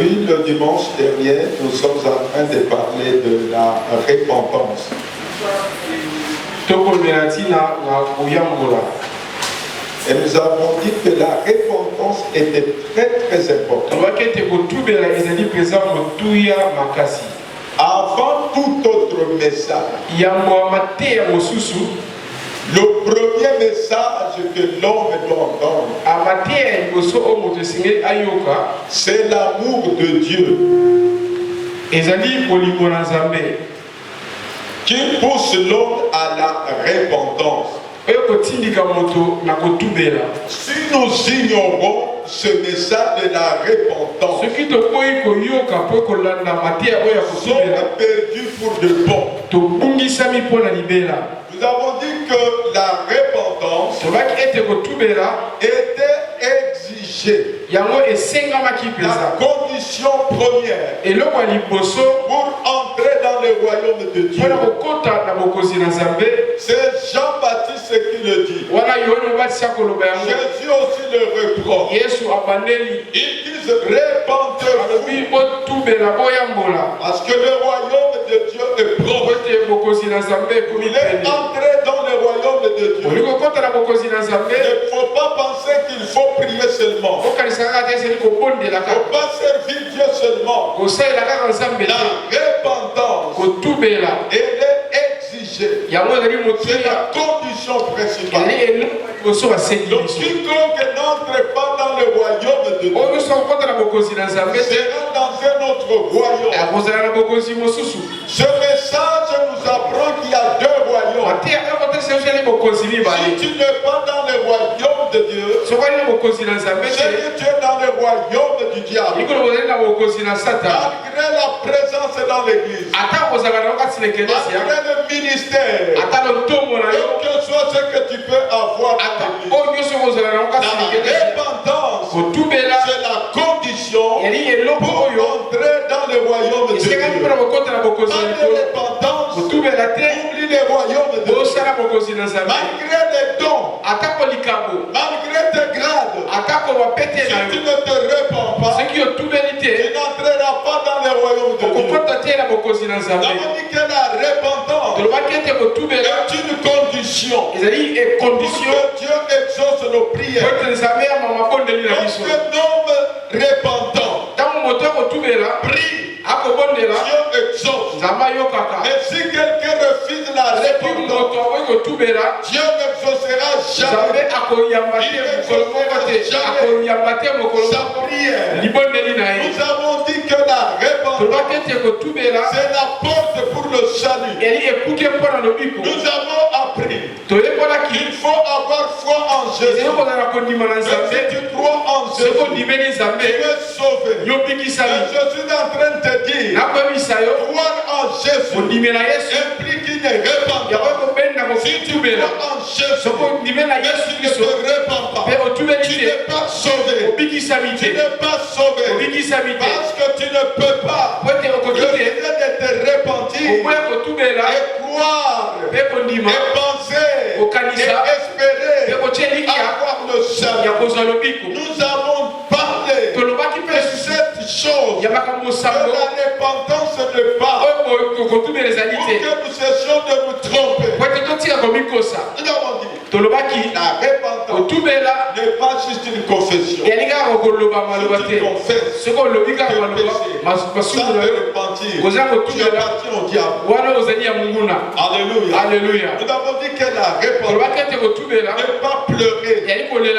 Depuis le dimanche dernier, nous sommes en train de parler de la repentance. Et nous avons dit que la repentance était très très importante. Avant tout autre message, le premier message que l'homme doit entendre, c'est l'amour de Dieu qui pousse l'homme à la repentance. Si nous ignorons ce message de la repentance, nous sommes perdus pour de bon. Nous avons dit que la repentance était exigée. La condition première pour entrer dans le royaume de Dieu. C'est Jean-Baptiste qui le dit. Jésus aussi le reproche. Ils disent répentez-vous. Parce que le royaume de Dieu est proche. Il est entré dans le royaume de Dieu. Il ne faut pas penser qu'il faut prier seulement. Il ne faut pas servir Dieu seulement. La repentance, elle est exigée. C'est la condition principale. Donc quiconque n'entre pas dans le royaume de Dieu sera dans un autre royaume. Ce message nous apprend qu'il y a deux royaumes. Si tu n'es pas dans le royaume de Dieu, c'est que tu es dans le royaume du diable. Malgré la présence dans l'église, malgré le ministère, quel que soit ce que tu peux avoir dans l'église, la repentance, c'est la condition pour entrer dans le royaume de Dieu. Pas de repentance, oublie le royaume de Dieu. Malgré les dons, malgré tes grades, si tu ne te répands pas, tu n'entreras pas dans le royaume de Dieu. Nous avons dit que la repentance est une condition pour que Dieu exauce nos prières. Parce qu'un homme repentant prie, Dieu exauce. Mais si quelqu'un refuse la repentance, Dieu n'exaucera jamais. Sa prière. Nous avons dit que la repentance, c'est la porte pour le salut. Nous avons appris qu'il faut avoir foi en Jésus. Même si tu crois en Jésus, tu es sauvé. Mais je suis en train de te dire, croire en Jésus implique une repentance. Si tu crois en Jésus, même si tu ne te répands pas, tu n'es pas sauvé. Tu n'es pas sauvé. Parce que tu ne peux pas refuser de te repentir et croire et penser et espérer avoir le salut. Nous avons parlé de cette chose que la repentance ne parle pour que nous cessions de nous tromper. Nous avons dit la repentance n'est pas juste une confession. Si tu confesses tes péchés sans te repentir, tu appartiens au diable. Alléluia. Nous avons dit que la repentance n'est pas pleurer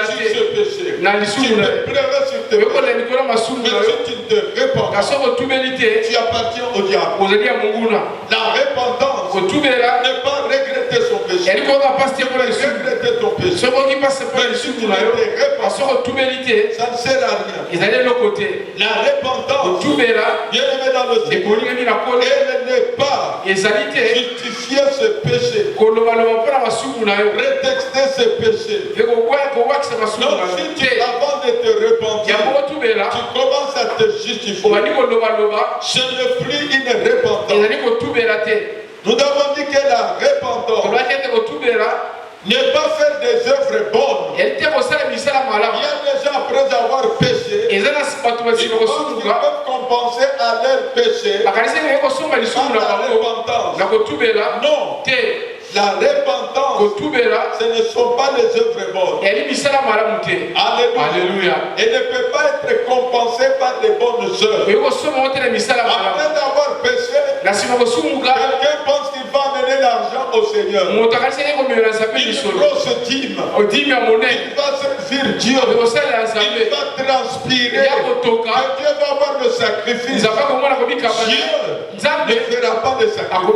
sur ce péché. Tu peux pleurer sur tes péchés. Mais si tu ne te repens pas, tu appartiens au diable. La repentance n'est pas regretter son péché. Regretter ton péché. Mais si tu ne te repens pas, ça ne sert à rien. La repentance, bien aimé dans le Seigneur, elle n'est pas justifier ce péché, prétexter ce péché. Donc si tu, avant de te repentir, tu commences à te justifier, ce n'est plus une repentance. Nous avons dit que la repentance n'est pas faire des œuvres bonnes. Il y a des gens après avoir péché, ils peuvent comprendre compenser à leur péché par la repentance. Non. La repentance, ce ne sont pas les œuvres bonnes. Alléluia. Elle ne peut pas être compensée par les bonnes œuvres. Après d'avoir péché, quelqu'un pense qu'il va amener l'argent au Seigneur. Une grosse dîme. Il va servir Dieu. Il va transpirer. Que Dieu va avoir le sacrifice. Dieu ne fera pas de sacrifice.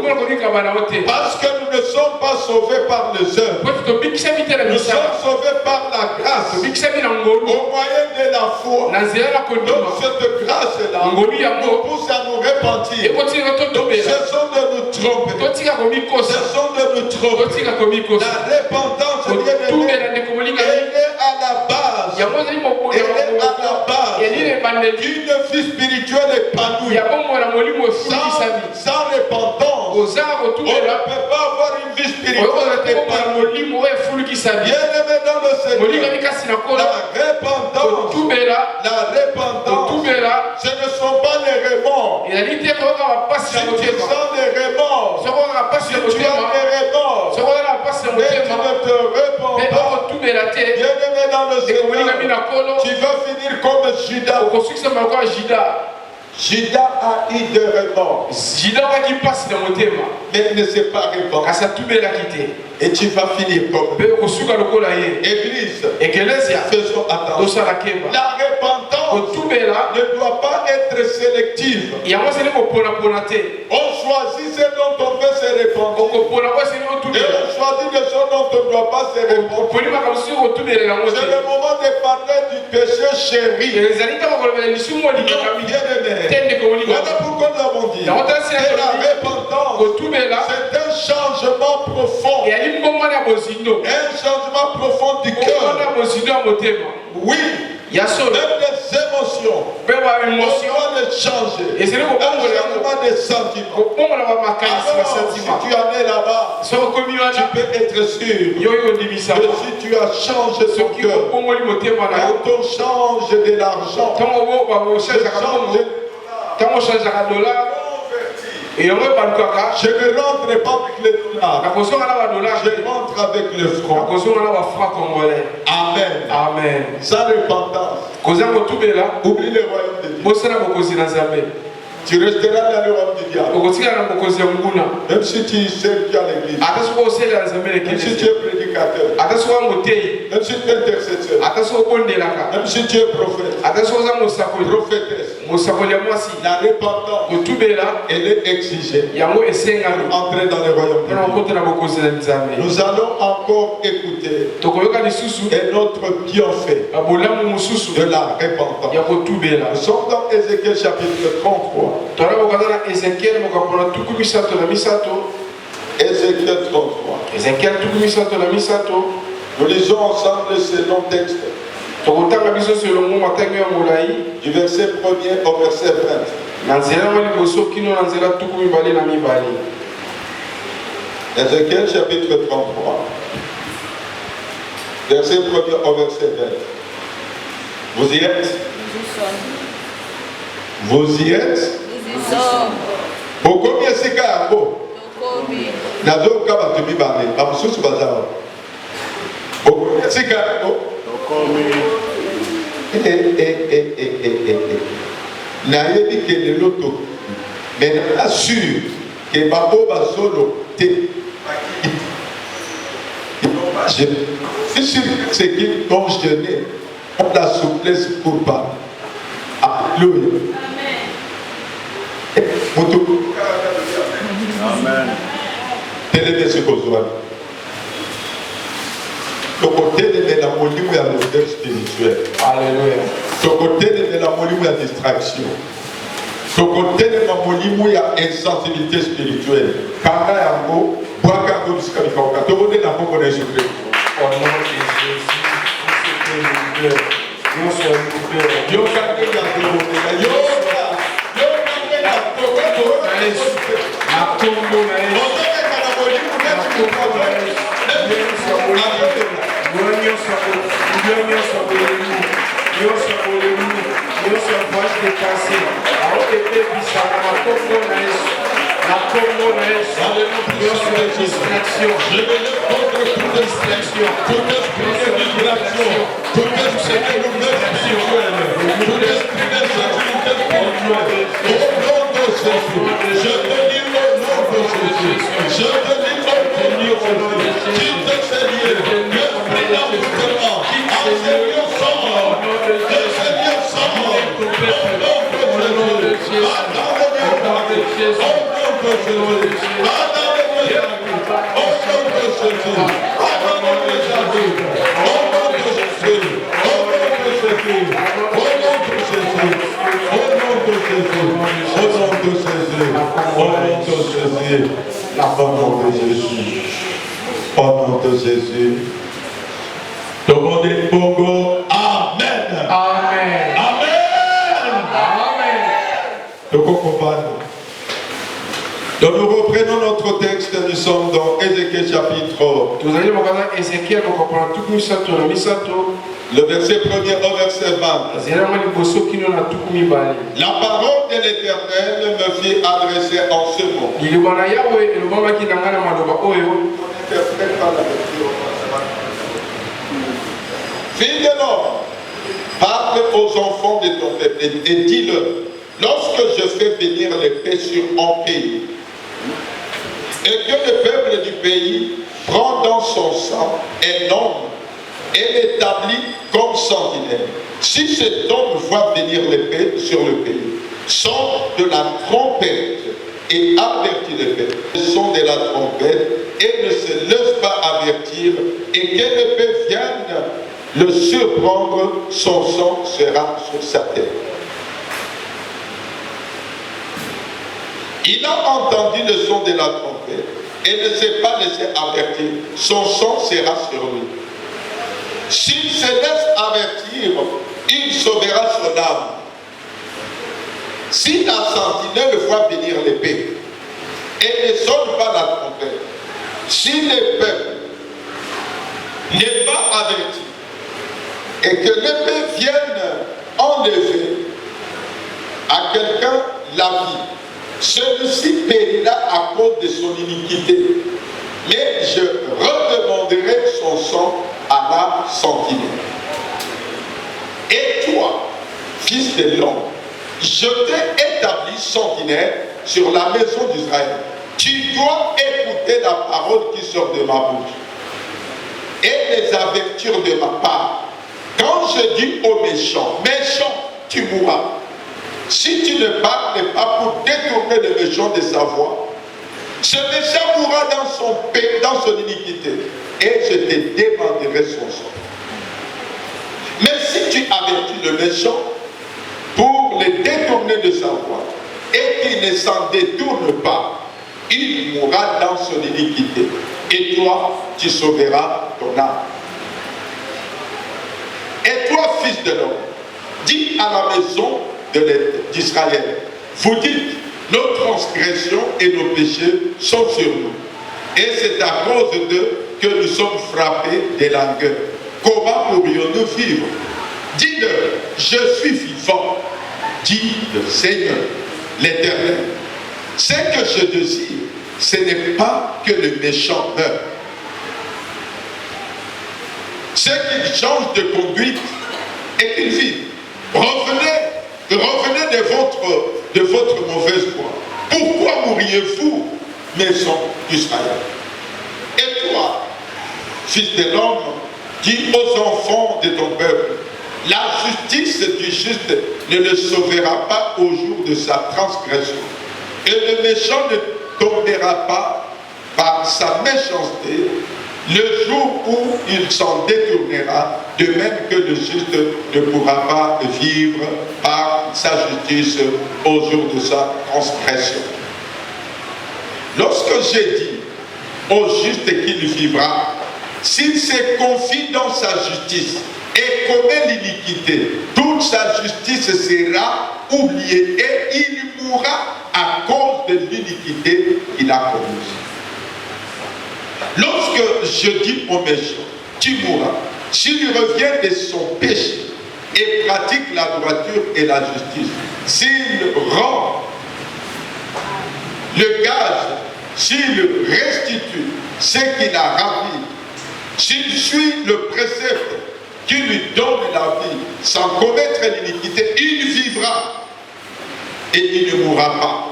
Parce que nous ne sommes pas sauvés par les œuvres. Nous sommes sauvés par la grâce. Au moyen de la foi. Donc cette grâce-là nous pousse à nous repentir. Cessons de nous tromper. Cessons de nous tromper. La repentance, elle est à la base. Elle est à la base d'une vie spirituelle épanouie. Sans repentance, on ne peut pas avoir une vie spirituelle épanouie. Bien aimé dans le Seigneur, la repentance, ce ne sont pas les remords. Si tu sens les remords, si tu as des remords, mais tu ne te repens pas, bien aimé dans le Seigneur, tu vas finir comme Judas. Judas a eu des remords. Mais il ne s'est pas repenti. Et tu vas finir comme Église. Faisons attention. La repentance ne doit pas être sélective. On choisit ce dont on veut se repentir. Et on choisit des choses dont on ne doit pas se repentir. C'est le moment de parler du péché chéri. Bien aimé. Voilà pourquoi nous avons dit que la repentance, c'est un changement profond. Un changement profond du cœur. Oui. Même les émotions, on doit les changer. Un changement des sentiments. Alors, si tu en es là-bas, tu peux être sûr que si tu as changé ton cœur, quand on change de l'argent, quand on change de dollar, et on je ne rentre pas avec les dollars. Je rentre avec le franc. Amen. Amen. Sans repentance, oublie le royaume de Dieu. Tu resteras dans le royaume du diable. Même si tu sers Dieu à l'église. Même si tu es prédicateur. Même si tu es intercesseur. Même si tu es prophète. Prophétesse. La repentance, elle est exigée pour entrer dans le royaume de Dieu. Nous allons encore écouter un autre bienfait de la repentance. Nous sommes dans Ézéchiel chapitre 33. Ézéchiel 33. Nous lisons ensemble ce long texte. Du verset 1er au verset 20. Ézéchiel chapitre 33. Verset 1er au verset 20. Vous y êtes? Vous y êtes? Pourquoi est-ce que vous nayebi ke lelo to mais assure que babo bazolo te je suis sûr que ceux qui ont jeûné ont la souplesse pour parler. Alléluia. Amen. Télé ce besoin. Le côté de la moline ou la modèle spirituel. Alléluia. Le côté de la moline ou la distraction. Le côté de la moline ou la insensibilité spirituelle. Quand il y a un mot, bois qu'un mot jusqu'à l'icône. Tout le monde est dans le monde de Jésus. Au nom de Jésus, nous sommes libérés. Dieu a fait la dévotion. Dieu La commonesse, distraction, je vais le contre toute distraction, toute esprit de distraction, toute esprit de spirituelle, toute esprit de sensibilité spirituelle. Au nom de Jésus, je te dis au nom de Jésus, je te dis au nom de Jésus, qui te Seigneur, l'esprit d'envoûtement, enseignant son nom, le Seigneur son nom, au nom de Jésus, Au nom de Jésus. Demandez Bongo. Amen. Amen. Amen. Amen. Donc nous reprenons notre texte, nous sommes dans Ézéchiel chapitre. Le verset 1er au verset 20. La parole de l'Éternel me fit adresser en ce mot. Fille de l'homme, parle aux enfants de ton peuple et dis-leur, lorsque je fais venir l'épée sur un pays, et que le peuple du pays prend dans son sang un homme et l'établit comme sentinelle. Si cet homme voit venir l'épée sur le pays, sonne de la trompette et avertit le peuple. Le son de la trompette et ne se laisse pas avertir, et que l'épée vienne le surprendre, son sang sera sur sa tête. Il a entendu le son de la trompette et ne s'est pas laissé avertir. Son sang sera sur lui. S'il se laisse avertir, il sauvera son âme. Si la sentinelle voit venir l'épée et ne sonne pas la trompette, si le peuple n'est pas averti et que l'épée vienne enlever à quelqu'un la vie, celui-ci périra à cause de son iniquité, mais je redemanderai son sang à la sentinelle. Et toi, fils de l'homme, je t'ai établi sentinelle sur la maison d'Israël. Tu dois écouter la parole qui sort de ma bouche et les avertir de ma part. Quand je dis aux méchants, méchant, tu mourras. Si tu ne parles pas pour détourner le méchant de sa voix, ce méchant mourra dans son iniquité, et je te demanderai son sang. Mais si tu avertis le méchant pour le détourner de sa voix, et qu'il ne s'en détourne pas, il mourra dans son iniquité, et toi, tu sauveras ton âme. Et toi, fils de l'homme, dis à la maison d'Israël, vous dites, nos transgressions et nos péchés sont sur nous. Et c'est à cause d'eux que nous sommes frappés de langueur. Comment pourrions-nous vivre? Dis-leur, je suis vivant, dit le Seigneur, l'Éternel. Ce que je désire, ce n'est pas que le méchant meure. C'est qu'il change de conduite et qu'il vive. Revenez de votre mauvaise voie. Pourquoi mourriez-vous, maison d'Israël? Et toi, fils de l'homme, dis aux enfants de ton peuple, la justice du juste ne le sauvera pas au jour de sa transgression. Et le méchant ne tombera pas par sa méchanceté le jour où il s'en détournera, de même que le juste ne pourra pas vivre par sa justice au jour de sa transgression. Lorsque j'ai dit au juste qu'il vivra, s'il se confie dans sa justice et commet l'iniquité, toute sa justice sera oubliée et il mourra à cause de l'iniquité qu'il a commise. Lorsque je dis au méchant, tu mourras, s'il revient de son péché et pratique la droiture et la justice, s'il rend le gage, s'il restitue ce qu'il a ravi, s'il suit le précepte qui lui donne la vie, sans commettre l'iniquité, il vivra et il ne mourra pas.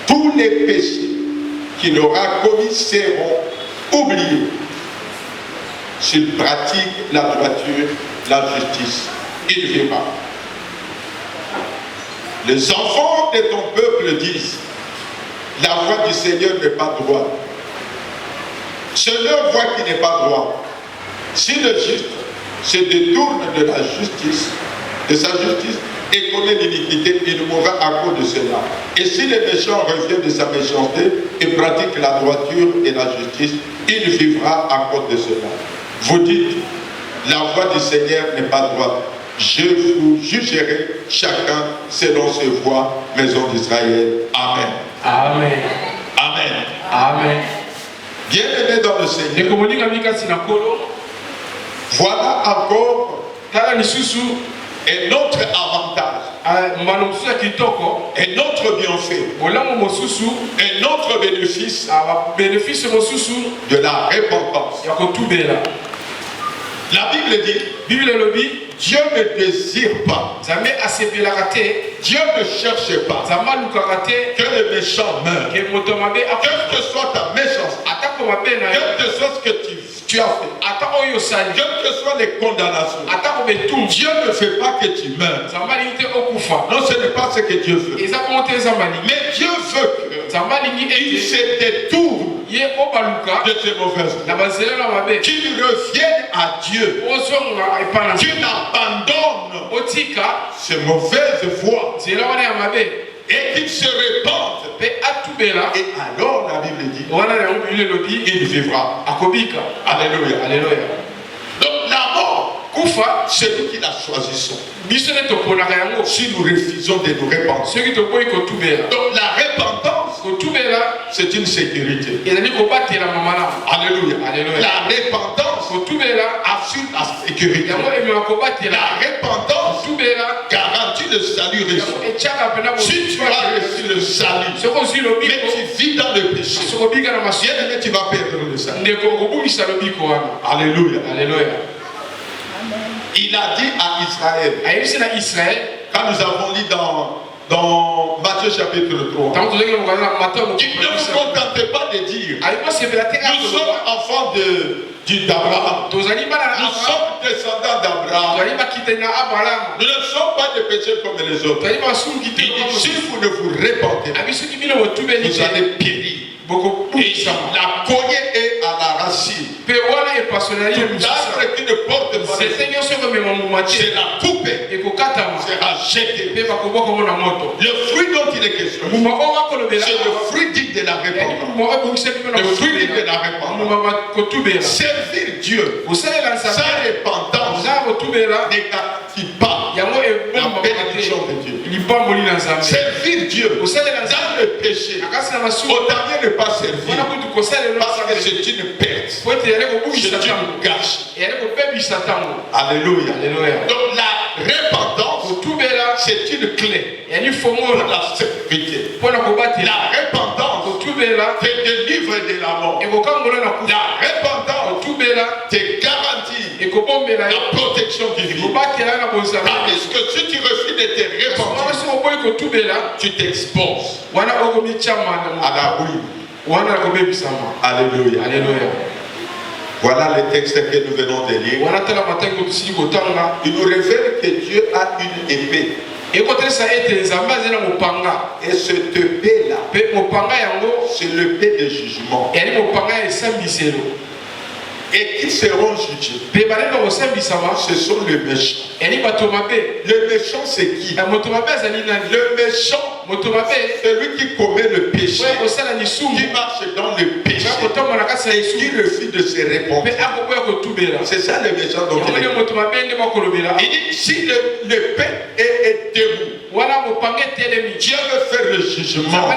Tous les péchés qu'il aura commis seront oubliés s'il pratique la droiture, la justice. Il vivra. Les enfants de ton peuple disent, la voie du Seigneur n'est pas droite. C'est leur voie qui n'est pas droite. Si le juste se détourne de la justice, de sa justice, et commet l'iniquité, il mourra à cause de cela. Et si le méchant revient de sa méchanceté et pratique la droiture et la justice, il vivra à cause de cela. Vous dites, la voie du Seigneur n'est pas droite. Je vous jugerai chacun selon ses voies, maison d'Israël. Amen. Amen. Amen. Amen. Bien-aimés dans le Seigneur, voilà encore un autre avantage, un autre bienfait, un autre bénéfice de la repentance. La Bible dit, Dieu ne désire pas, Dieu ne cherche pas que le méchant meure. Quelle que soit ta méchanceté, quel que soit ce que tu as fait, quelles que soient les condamnations, Dieu ne fait pas que tu meurs. Non, ce n'est pas ce que Dieu veut. Mais Dieu veut qu'il se détourne de ces mauvaises voies, qu'il revienne à Dieu, qu'il abandonne ces mauvaises voies et qu'il se répande. Et alors la Bible dit, il vivra. Alléluia. Alléluia. Donc la mort, c'est nous qui la choisissons. Si nous refusons de nous répandre. Donc la repentance, c'est une sécurité. Alléluia. La repentance assure la sécurité. La repentance garantit le salut reçu. Si tu as reçu le salut, mais tu vis dans le péché, bien-aimé, tu vas perdre le salut. Alléluia. Il a dit à Israël, quand nous avons lu dans Matthieu chapitre 3, il ne vous contentez pas de dire, nous sommes enfants d'Abraham, nous sommes descendants d'Abraham, nous ne sommes pas des pécheurs comme les autres. Il dit, si vous ne vous répandez pas, vous allez périr. Et la cognée est à la racine. Tout l'arbre qui ne porte pas c'est la coupe, sera jeté. Le fruit dont il est question, c'est le fruit dit de la repentance. Le fruit dit de la repentance. Servir Dieu sans repentance ne garantit pas la bénédiction de Dieu. Servir Dieu dans le péché, autant mieux ne pas servir, parce que c'est une perte, c'est une gâche. Alléluia. Donc la repentance, c'est une clé pour la sécurité. La repentance te délivre de la mort. La repentance te garantit la protection divine. Parce que si tu refuses de te repentir, tu t'exposes à la ruine. Alléluia. Voilà le texte que nous venons de lire. Il nous révèle que Dieu a une épée. Et cette épée-là, c'est l'épée de jugement. Et qui seront jugés? Ce sont les méchants. Le méchant, c'est qui? Le méchant, c'est lui qui commet le péché, qui marche dans le péché et qui refuse de se répandre. C'est ça le méchant dont il est. Il dit, si l'épée est debout, Dieu veut faire le jugement.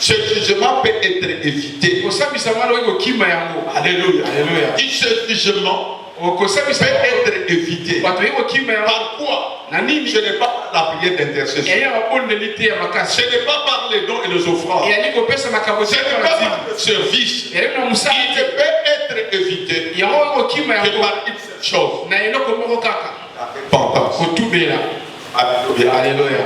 Ce jugement peut être évité. Alléluia. Et ce jugement peut être évité. Par quoi? Ce n'est pas la prière d'intercession. Ce n'est pas par les dons et les offrandes. Ce n'est pas par le service. Il ne peut être évité que par une seule chose. La repentance. Alléluia. Alléluia.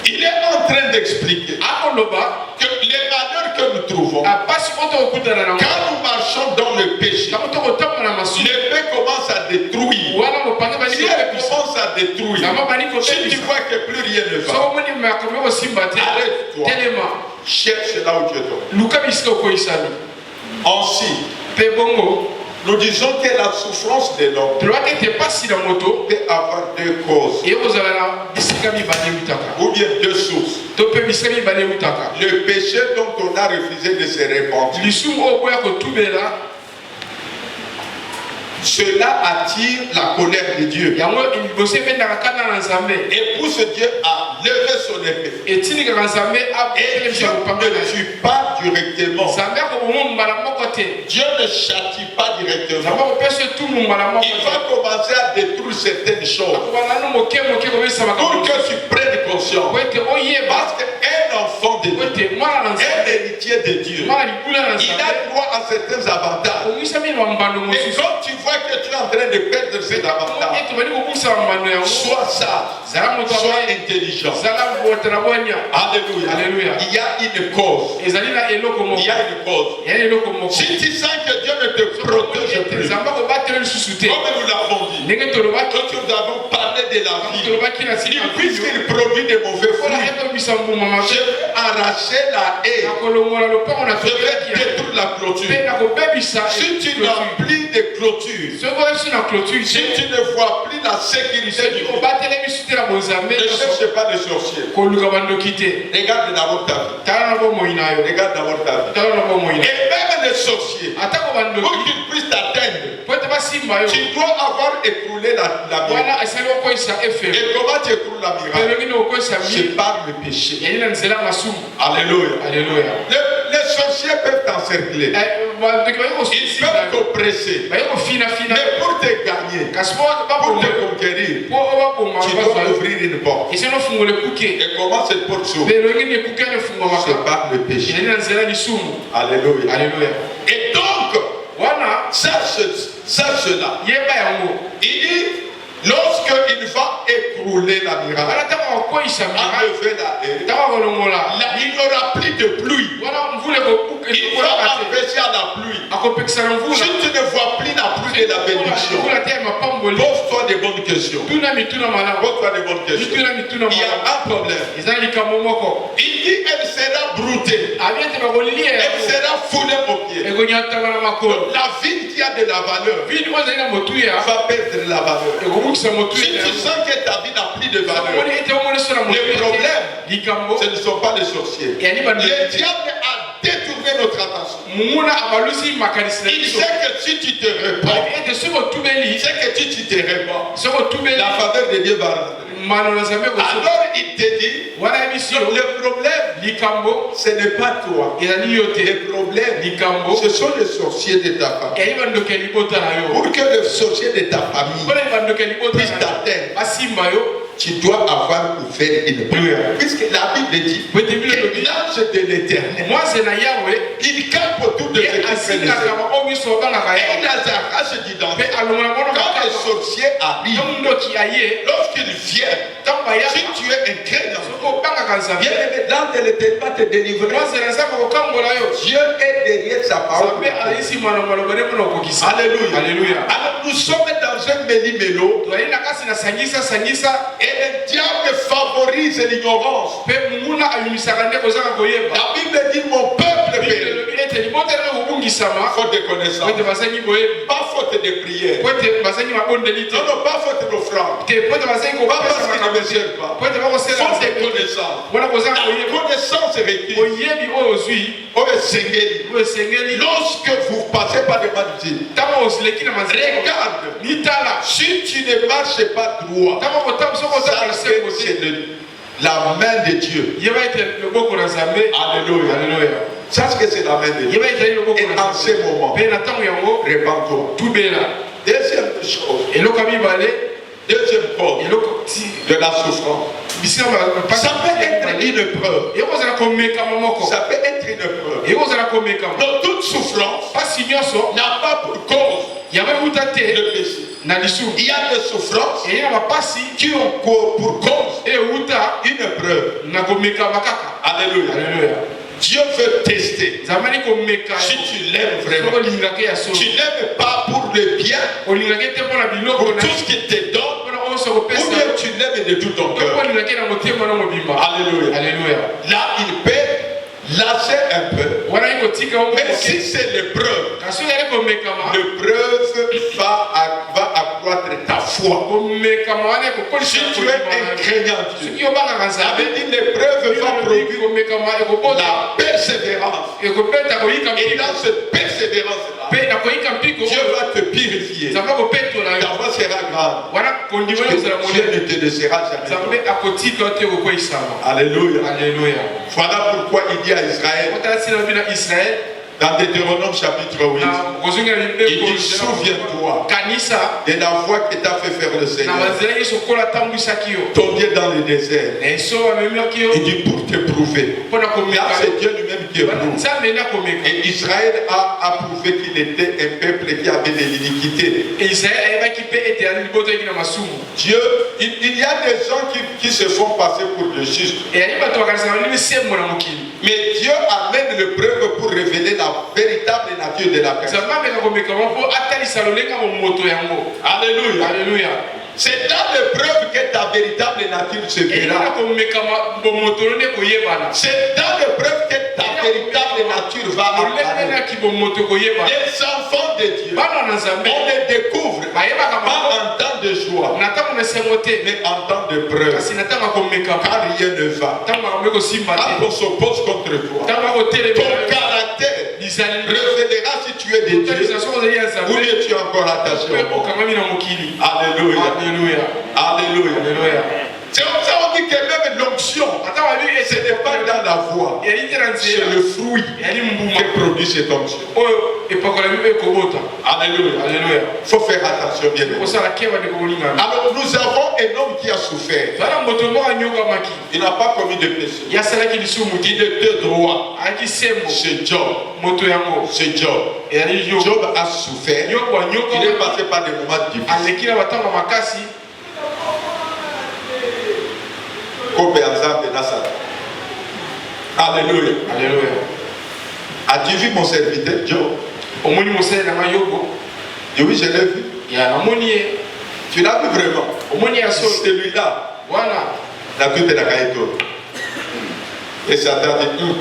Il est en train d'expliquer que les malheurs que nous trouvons, quand nous marchons dans le péché, l'épée commence à détruire. Si elle commence à détruire, si tu vois que plus rien ne va, arrête-toi. Cherche là où tu es tombé. Ensuite, nous disons que la souffrance de l'homme peut avoir deux causes ou bien deux sources. Le péché dont on a refusé de se repentir, cela attire la colère de Dieu et pousse Dieu à lever son épée. Et Dieu ne tue pas directement. Dieu ne châtie pas directement. Il va commencer à détruire certaines choses pour que tu prennes conscience. Parce qu'un enfant de Dieu, un héritier de Dieu, il a droit à certains avantages. Et quand tu vois que tu es en train de perdre cet avantage, sois sage, sois intelligent. Alléluia. Alléluia. Il y a une cause. Il y a une cause. Si tu sens que Dieu ne te protège plus, comme nous l'avons dit, quand nous avons parlé de la vie, puisqu'il produit des mauvais fruits, je vais arracher la haie. Je vais détruire la clôture. Si tu n'as plus de clôture, si tu ne vois plus la sécurité du monde, ne cherche pas de sorcier. Regarde d'abord ta vie. Regarde d'abord ta vie. Et même les sorciers, pour qu'ils puissent t'atteindre, tu dois avoir écroulé la miracle. Et comment tu écroules la miracle? C'est par le péché. Alléluia. Alléluia. Les sorciers peuvent t'encercler. Ils peuvent t'oppresser. Mais pour te gagner, pour te conquérir, tu dois ouvrir une porte. Et comment cette porte s'ouvre? C'est par le péché. Alléluia. Alléluia. Et donc, sache cela. Il dit, lorsqu'il va écrouler la miracle, enlever la haie, il n'y aura plus de pluie. Il va empêcher à la pluie. Si tu ne vois plus la pluie de la bénédiction, pose-toi des bonnes questions. Pose-toi des bonnes questions. Il y a un problème. Il dit, elle sera broutée. Elle sera foulée au pied. La vigne qui a de la valeur va perdre la valeur. Si tu sens que ta vie n'a plus de valeur, le problème, ce ne sont pas les sorciers. Le diable a détourné notre attention. Il sait que si tu te répands, c'est que si tu te répands, la faveur de Dieu va rentrer. Alors il te dit, le problème, ce n'est pas toi. Le problème, ce sont les sorciers de ta famille. Pour que les sorciers de ta famille puissent t'atteindre, tu dois avoir ouvert une porte. Puisque la Bible dit que l'ange de l'Éternel, il campe autour de ce qui fait les hommes. Et il arrache du danger. Quand les sorciers arrivent, lorsqu'ils viennent, si tu es un créant, l'ange de l'Éternel va te délivrer. Dieu est derrière sa parole. Alléluia. Alléluia. Alors nous sommes dans un méli-mélo. Et le diable favorise l'ignorance. La Bible dit mon peuple périt. Faute de connaissance. Pas faute de prière. Non, pas faute d'offrande. Pas parce qu'il ne me sert pas. Faute de connaissance. La connaissance est requise. Lorsque vous passez par des maladies, regarde. Si tu ne marches pas droit, la main de Dieu. Alléluia. Alléluia. Sache que c'est la main de Dieu. Et en ce moment, répands-toi. Deuxième chose. Deuxième cause de la souffrance. Ça peut être une épreuve. Ça peut être une épreuve. Donc toute souffrance n'a pas pour cause le péché. Il y a des souffrances qui ont pour cause une épreuve. Alléluia. Dieu veut tester si tu l'aimes vraiment. Tu n'aimes pas pour le bien, pour tout ce qu'il te donne, ou bien tu l'aimes de tout ton cœur. Alléluia. Là, il peut lâcher un peu. Mais si c'est l'épreuve, l'épreuve va accroître ta foi. Si tu es un craignant Dieu, l'épreuve va produire la persévérance. Et dans cette persévérance-là, Dieu va te purifier. Ta voix sera grande. Dieu ne te laissera jamais. Alléluia. Voilà pourquoi il dit à Israël, dans Deutéronome chapitre 8, il dit: souviens-toi de la voie que t'a fait faire le Seigneur. Ton Dieu dans le désert. Il dit pour te prouver. Car c'est Dieu lui-même qui éprouve. Et Israël a approuvé qu'il était un peuple qui avait de l'iniquité. Dieu, il y a des gens qui se font passer pour des justes. Mais Dieu amène l'épreuve pour révéler la véritable nature de la personne. Alléluia. C'est dans l'épreuve que ta véritable nature se verra. C'est dans l'épreuve que ta véritable nature va apparaître. Les enfants de Dieu, on les découvre pas en temps de joie, mais en temps de preuve. Car rien ne va. Quand on s'oppose contre toi, ton caractère révélera si tu es de Dieu ou bien tu es encore attaché au monde. Alléluia. C'est comme ça on dit que même l'onction, ce n'est pas dans la voix, c'est le fruit que produit cette onction. Alléluia. Il faut faire attention bien. Alors nous avons un homme qui a souffert. Il n'a pas commis de péché. Il était droit. C'est Job. C'est Job. Job a souffert. Il est passé par des moments difficiles. Alléluia. As-tu vu mon serviteur Job? Oui, je l'ai vu. Tu l'as vu vraiment? Celui-là, la vie de la Kaito. Et Satan dit,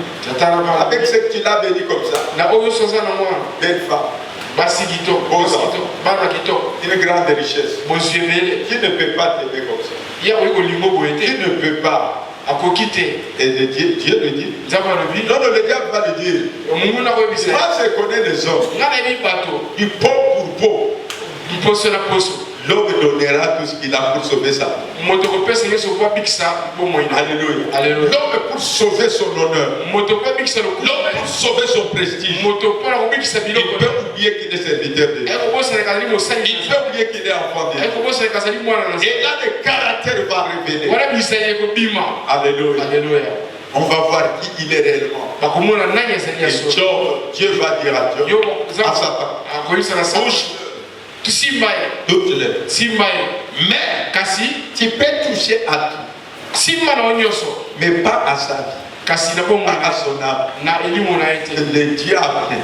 avec ce que tu l'as béni comme ça, belle femme, une grande richesse, qui ne peut pas t'aimer comme ça, qui ne peut pas. Et Dieu le dit. Non, le diable va le dire. Moi, je connais les hommes. Du pot pour pot. L'homme donnera tout ce qu'il a pour sauver sa vie. Alléluia. L'homme pour sauver son honneur. L'homme pour sauver son prestige. Il peut oublier qu'il est serviteur de Dieu. Il peut oublier qu'il est enfant de Dieu. Et là, le caractère va révéler. Alléluia. On va voir qui il est réellement. Et Dieu va dire à Dieu, à Satan, bouge toutes les. Mais tu peux toucher à tout, mais pas à sa vie, pas à son âme. Le diable,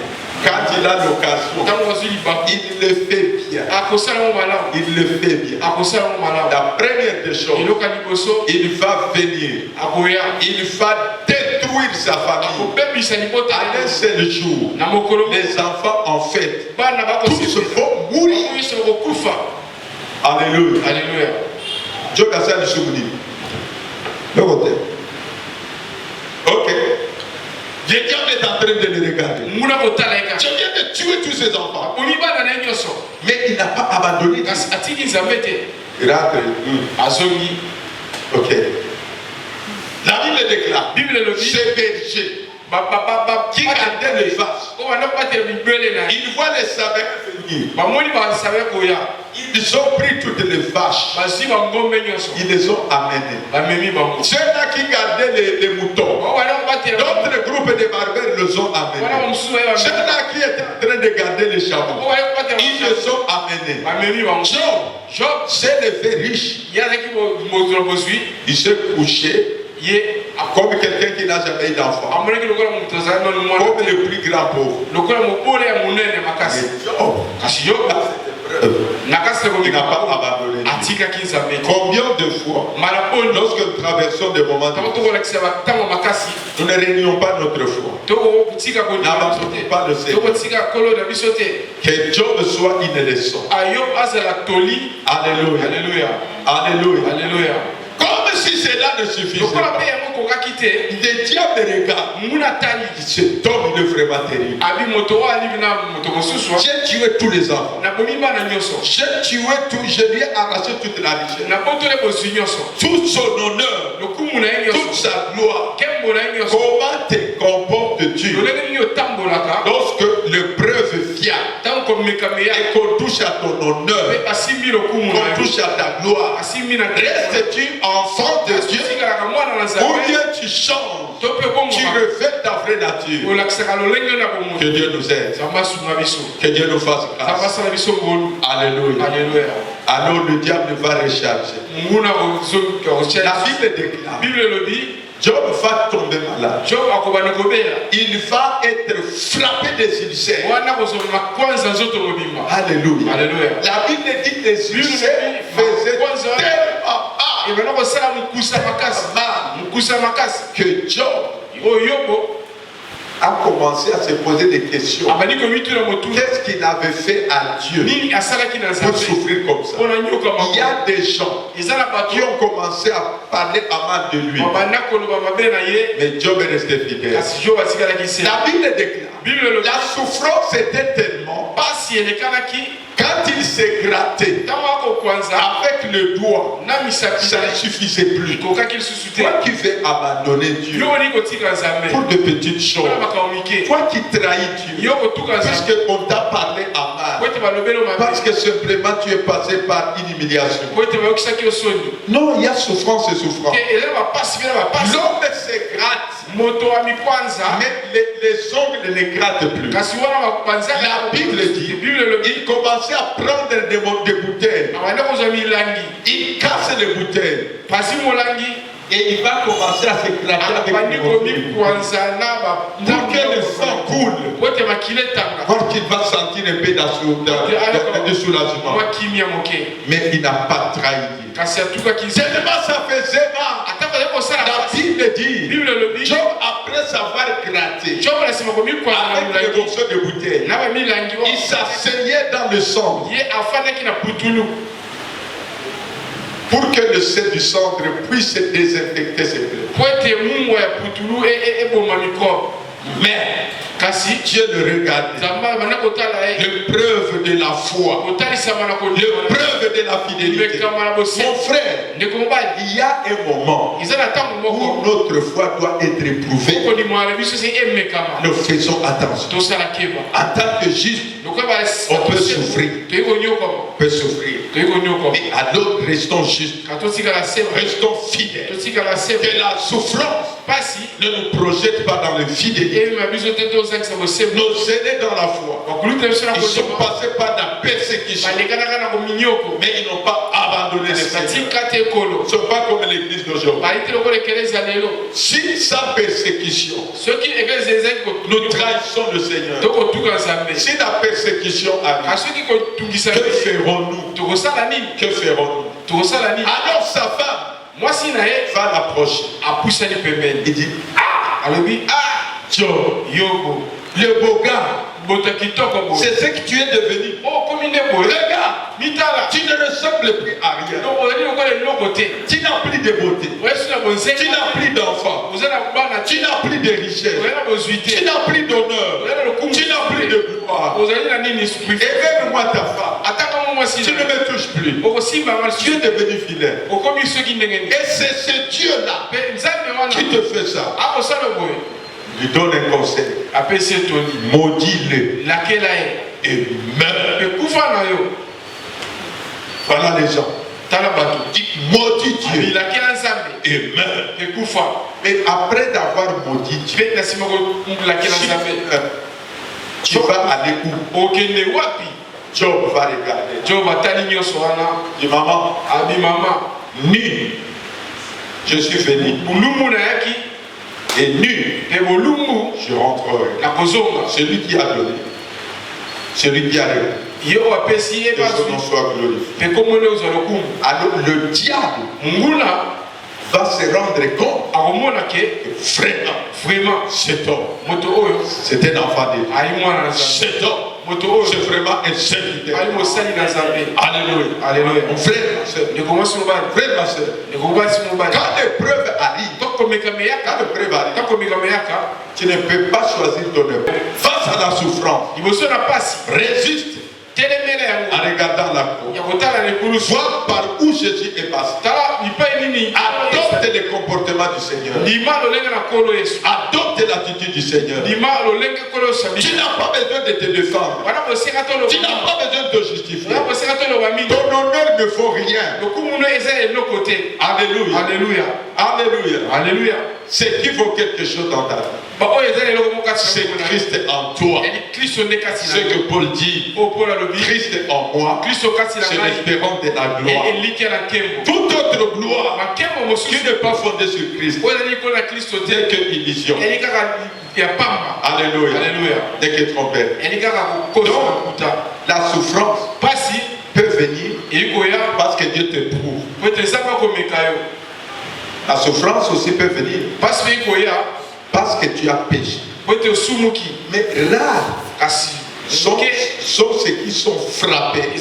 quand il a l'occasion, il le fait bien. Il le fait bien. La première des choses, il va venir. Il va détruire sa famille. À un seul jour, les enfants en fait, tous vont mourir. Alléluia. Dieu a ça le souvenir. Le côté. Ok. Le diable est en train de les regarder. Tu viens de tuer tous ces enfants. Mais il n'a pas abandonné. Il rentre. Ok. déclare, ces bergers qui gardaient les vaches, ils voient les Samaritains venir. Ils ont pris toutes les vaches. Ils les ont amenées. Ceux-là qui gardaient les moutons, d'autres groupes de barbares les ont amenés. Ceux-là qui étaient en train de garder les chameaux, ils les ont amenés. Job s'est levé riche. Il s'est couché comme quelqu'un qui n'a jamais eu d'enfant, comme le plus grand pauvre. Il n'a pas abandonné. Combien de fois, lorsque nous traversons des moments de nous ne réunions pas notre foi, n'abandonnons pas le Seigneur. Que Job soit une leçon. Alléluia. Alléluia. Alléluia. Comme si cela ne suffisait pas. Des diables regardent. Cet homme est vraiment terrible. J'ai tué tous les enfants. J'ai tué tout. Je lui ai arraché toute la richesse. Tout son honneur. Toute sa gloire. Comment te comportes-tu lorsque l'épreuve vient et qu'on touche à ton honneur, qu'on touche à ta gloire? Restes-tu enfant de Dieu ou bien tu changes, tu refais ta vraie nature? Que Dieu nous aide, que Dieu nous fasse grâce. Alléluia. Alors le diable va recharger. La Bible déclare, Job va tomber malade. Il va être frappé des ulcères. Alléluia. La Bible dit que les ulcères faisaient tellement que Job a commencé à se poser des questions. Qu'est-ce qu'il avait fait à Dieu pour souffrir comme ça? Il y a des gens qui ont commencé à parler à mal de lui. Mais Job est resté fidèle. La Bible déclare, la souffrance était tellement quand il s'est gratté avec le doigt, ça ne suffisait plus. Toi qui veux abandonner Dieu pour de petites choses, toi qui trahis Dieu, puisqu'on t'a parlé à mal, parce que simplement tu es passé par une humiliation. Non, il y a souffrance et souffrance. L'homme se gratte, mais les ongles ne grattent plus. La Bible dit, il commençait à prendre des bouteilles. Il casse les bouteilles. Et il va commencer à se gratter avec les bouteilles. Pour que le sang coule. Pour qu'il va sentir un peu de soulagement. Mais il n'a pas trahi. Tellement ça faisait mal. La Bible dit, Job après s'avoir gratté avec les morceaux de bouteille, il s'asseyait dans le sang pour que le sel du cendre puisse désinfecter ses plaies. Mais Dieu le regarde, l'épreuve de la foi, l'épreuve de la fidélité. Mon frère, il y a un moment où notre foi doit être éprouvée. Nous faisons attention. En tant que juste, on peut souffrir. On peut souffrir. Mais alors restons justes. Restons fidèles. Que la souffrance ne nous projette pas dans le fidélité. Nos aînés dans la foi, ils sont passés par la persécution, mais ils n'ont pas abandonné le Seigneur. Ils ne sont pas comme l'église d'aujourd'hui. Si sans persécution, nous trahissons le Seigneur. Si la persécution arrive, que ferons-nous? Que ferons-nous? Alors sa femme va l'approcher. Il dit, Yobo, le beau gars, c'est ce que tu es devenu. Regarde, tu ne ressembles plus à rien. Tu n'as plus de beauté. Tu n'as plus d'enfants. Tu n'as plus de richesse. Tu n'as plus d'honneur. Tu n'as plus de gloire. Éveille-moi ta femme. Tu ne me touches plus. Tu es devenu vilain. Et c'est ce Dieu-là qui te fait ça. Lui donne un conseil. Maudis-le. Et meurs. Voilà les gens. Maudit Dieu et meurt. Mais après d'avoir maudit Dieu, tu vas aller où? Job va regarder. Dit maman, nu, je suis venu. Et nu, je rentrerai. Celui qui a donné, celui qui a réglé. Que son nom soit glorifié. Alors le diable va se rendre compte que vraiment cet homme, c'est un enfant de Dieu. Cet homme, c'est vraiment un serviteur. Alléluia. Mon frère, ma soeur. Frère, ma soeur. Quand l'épreuve arrive, tu ne peux pas choisir ton épreuve. Face à la souffrance, résiste. En regardant la croix, vois par où Jésus est passé. Adopte le comportement du Seigneur. Adopte l'attitude du Seigneur. Tu n'as pas besoin de te défendre. Tu n'as pas besoin de te justifier. Ton honneur ne vaut rien. Alléluia. Alléluia. Alléluia. C'est qui vaut quelque chose dans ta vie. C'est Christ en toi. Ce que Paul dit. Christ en moi. C'est l'espérance de la gloire. Toute autre gloire qui n'est pas fondée sur Christ n'est que illusion. Alléluia. N'est que trompette. Donc, la souffrance peut venir parce que Dieu te prouve. La souffrance aussi peut venir parce que tu as péché. Mais là, sont ceux qui sont frappés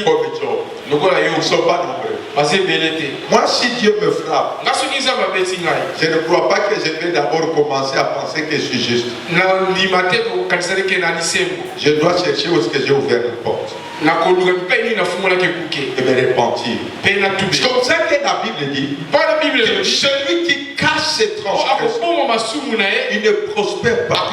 comme Job. Ils ne sont pas nombreux. Moi, si Dieu me frappe, je ne crois pas que je vais d'abord commencer à penser que je suis juste. Je dois chercher où est-ce que j'ai ouvert la porte et me repentir. C'est comme ça que la Bible dit que celui qui cache ses transgressions, il ne prospère pas.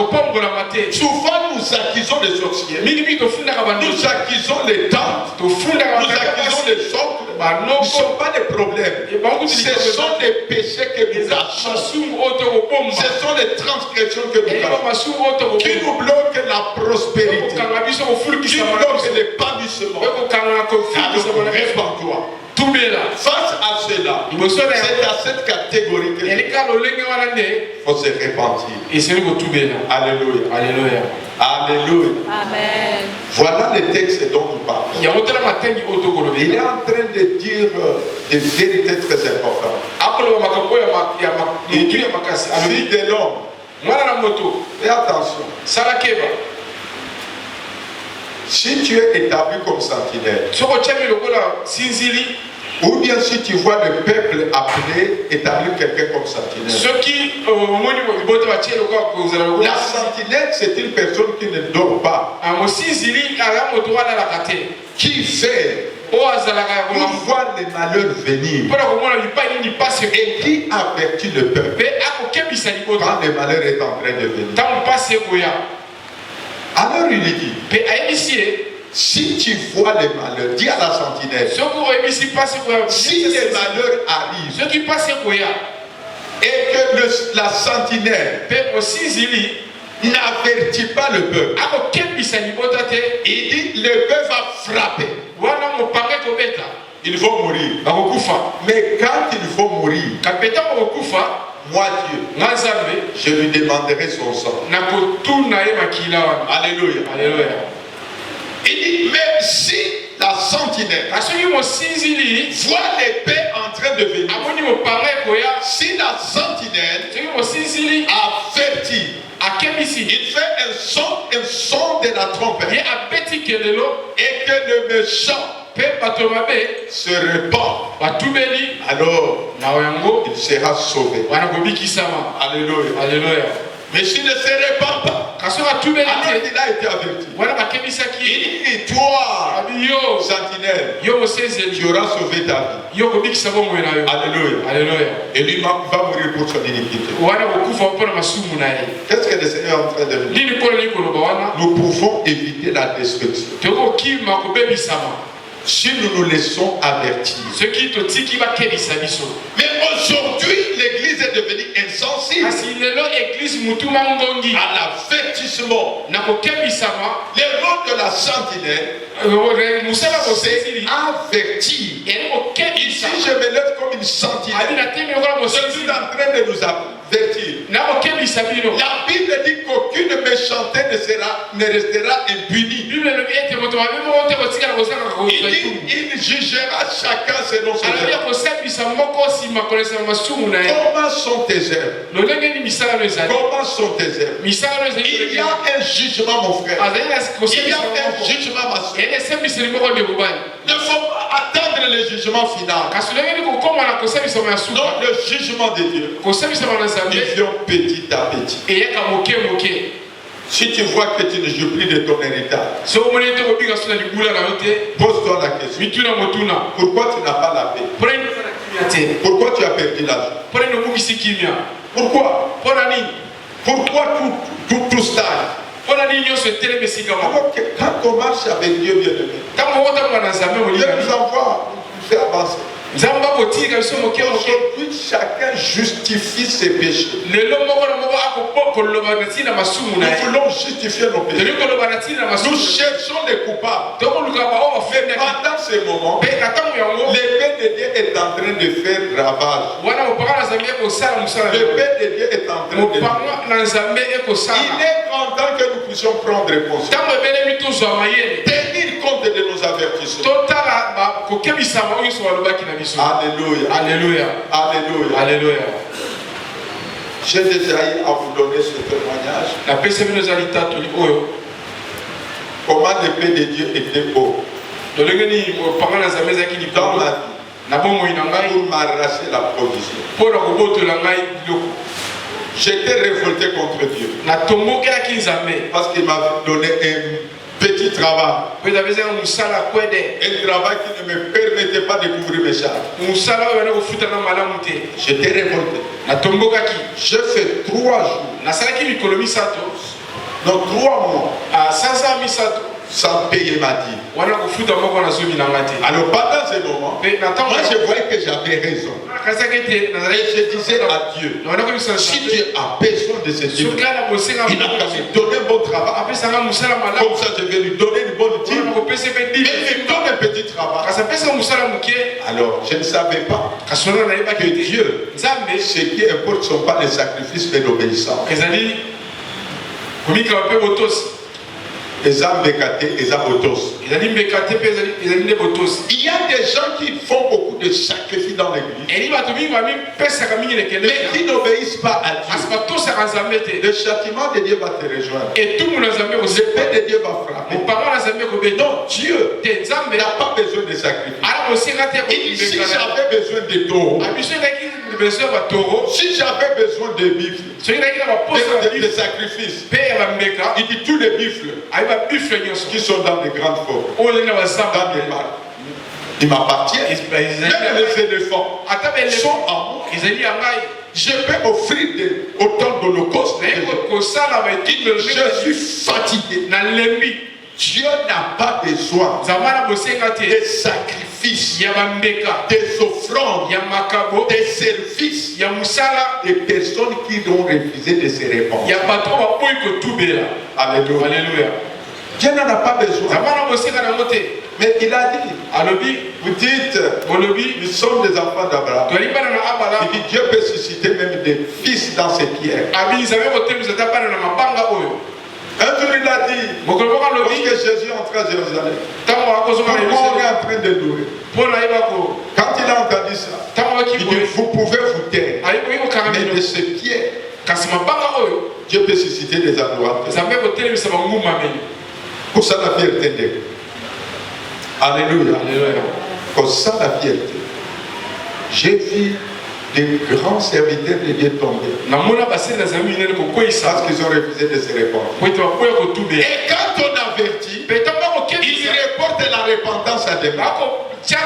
Souvent nous accusons les sorciers, nous accusons les tantes, nous accusons les oncles. Ce ne sont pas des problèmes, ce sont des péchés que nous cachons, ce sont les transgressions que nous cachons qui nous bloquent la prospérité, qui nous bloquent l'épanouissement. Alors répands-toi. Face à cela, c'est à cette catégorie que il faut se repentir. Alléluia. Alléluia. Alléluia. Amen. Voilà le texte dont nous parlons. Il est en train de dire des vérités très importantes. Il dit, fille de l'homme, fais attention. Si tu es établi comme sentinelle, ou bien si tu vois le peuple appelé établir quelqu'un comme sentinelle. La sentinelle, c'est une personne qui ne dort pas, qui fait pour voir les malheurs venir et qui avertit le peuple quand le malheur est en train de venir. Alors il dit, si tu vois les malheurs, dis à la sentinelle, si les malheurs arrivent et que la sentinelle n'avertit pas le peuple, il dit le peuple va frapper, ils vont mourir. Mais quand ils vont mourir, moi Dieu, je lui demanderai son sang. Alléluia. Alléluia. Il dit, mais si la sentinelle voit l'épée en train de venir, si la sentinelle avertit, il fait un son de la trompette et que le méchant se répand, alors il sera sauvé. Alléluia. Alléluia. Mais s'il ne se répand pas, Alors il a été averti. Il dit, toi, sentinelle, tu auras sauvé ta vie. Alléluia. Et lui va mourir pour son iniquité. Qu'est-ce que le Seigneur est en train de nous dire? Nous pouvons éviter la destruction si nous nous laissons avertir. Mais aujourd'hui, l'église est devenue insensible à l'avertissement. Le rôle de la sentinelle, c'est avertir. Ici, je me lève comme une sentinelle. Je suis en train de nous avertir. La Bible dit qu'aucune méchanceté ne restera impunie. Il jugera chacun selon ses œuvres. Comment sont tes œuvres? Comment sont tes œuvres? Il y a un jugement, mon frère. Il y a un jugement, ma soeur. Ne faut pas attendre le jugement final. Donc le jugement de Dieu, il vient petit à petit. Si tu vois que tu ne joues plus de ton héritage, pose-toi la question. Pourquoi tu n'as pas la paix? Pourquoi tu as perdu l'argent? Pourquoi? Pourquoi tout stagne? Alors que quand on marche avec Dieu, bien-aimé, Dieu nous envoie, nous fait avancer. Aujourd'hui, chacun justifie ses péchés. Nous voulons justifier nos péchés. Nous cherchons les coupables. Mais pendant ce moment, l'épée de Dieu est en train de faire ravage. L'épée de Dieu est en train de faire. Il est content que nous puissions prendre conscience. Tenir compte de nos avertissements. Alléluia. Alléluia. Alléluia. Alléluia. J'ai déjà eu à vous donner ce témoignage. Comment l'épée de Dieu était haut dans ma vie pour m'arracher la provision. J'étais révolté contre Dieu parce qu'il m'avait donné un petit travail. Un travail qui ne me permettait pas de couvrir mes charges. J'étais révolté. J'ai fait 3 jours. Donc 3 mois. Sans payer ma dîme. Alors pendant ce moment, moi je voyais que j'avais raison. Et je disais à Dieu, si Dieu a besoin de ce dîme, il a qu'à me donner un bon travail. Comme ça je vais lui donner une bonne dîme. Et il me donne un petit travail. Alors je ne savais pas que Dieu, ce qui importe ne sont pas les sacrifices mais l'obéissance. Il y a des gens qui font beaucoup de sacrifices dans l'église, mais qui n'obéissent pas à Dieu. Le châtiment de Dieu va te rejoindre. L'épée de Dieu va frapper. Donc Dieu n'a pas besoin de sacrifices. Il dit, si j'avais besoin de taureaux, si j'avais besoin de bifles, de sacrifices, il dit tous les bifles qui sont dans les grandes forêts, dans les marques, ils m'appartiennent. Même les éléphants sont en moi. Je peux offrir autant d'holocaustes. Je suis fatigué. Dieu n'a pas besoin des sacrifices, des offrandes, des services, des personnes qui ont refusé de se répandre. Alléluia. Dieu n'en a pas besoin. Mais il a dit, vous dites, nous sommes des enfants d'Abraham. Il dit, Dieu peut susciter même des fils dans ses pierres. Un jour il a dit, lorsque Jésus est entré à Jérusalem, pourquoi on est en train de louer? Quand il a entendu ça, il dit, vous pouvez vous taire, mais de ces pierres, Dieu peut susciter des adorateurs. Pour ça la fierté de Dieu. Alléluia. Pour ça la fierté. J'ai vu des grands serviteurs de Dieu tombés. Parce qu'ils ont refusé de se répandre. Et quand on avertit, ils reportent la repentance à demain. Il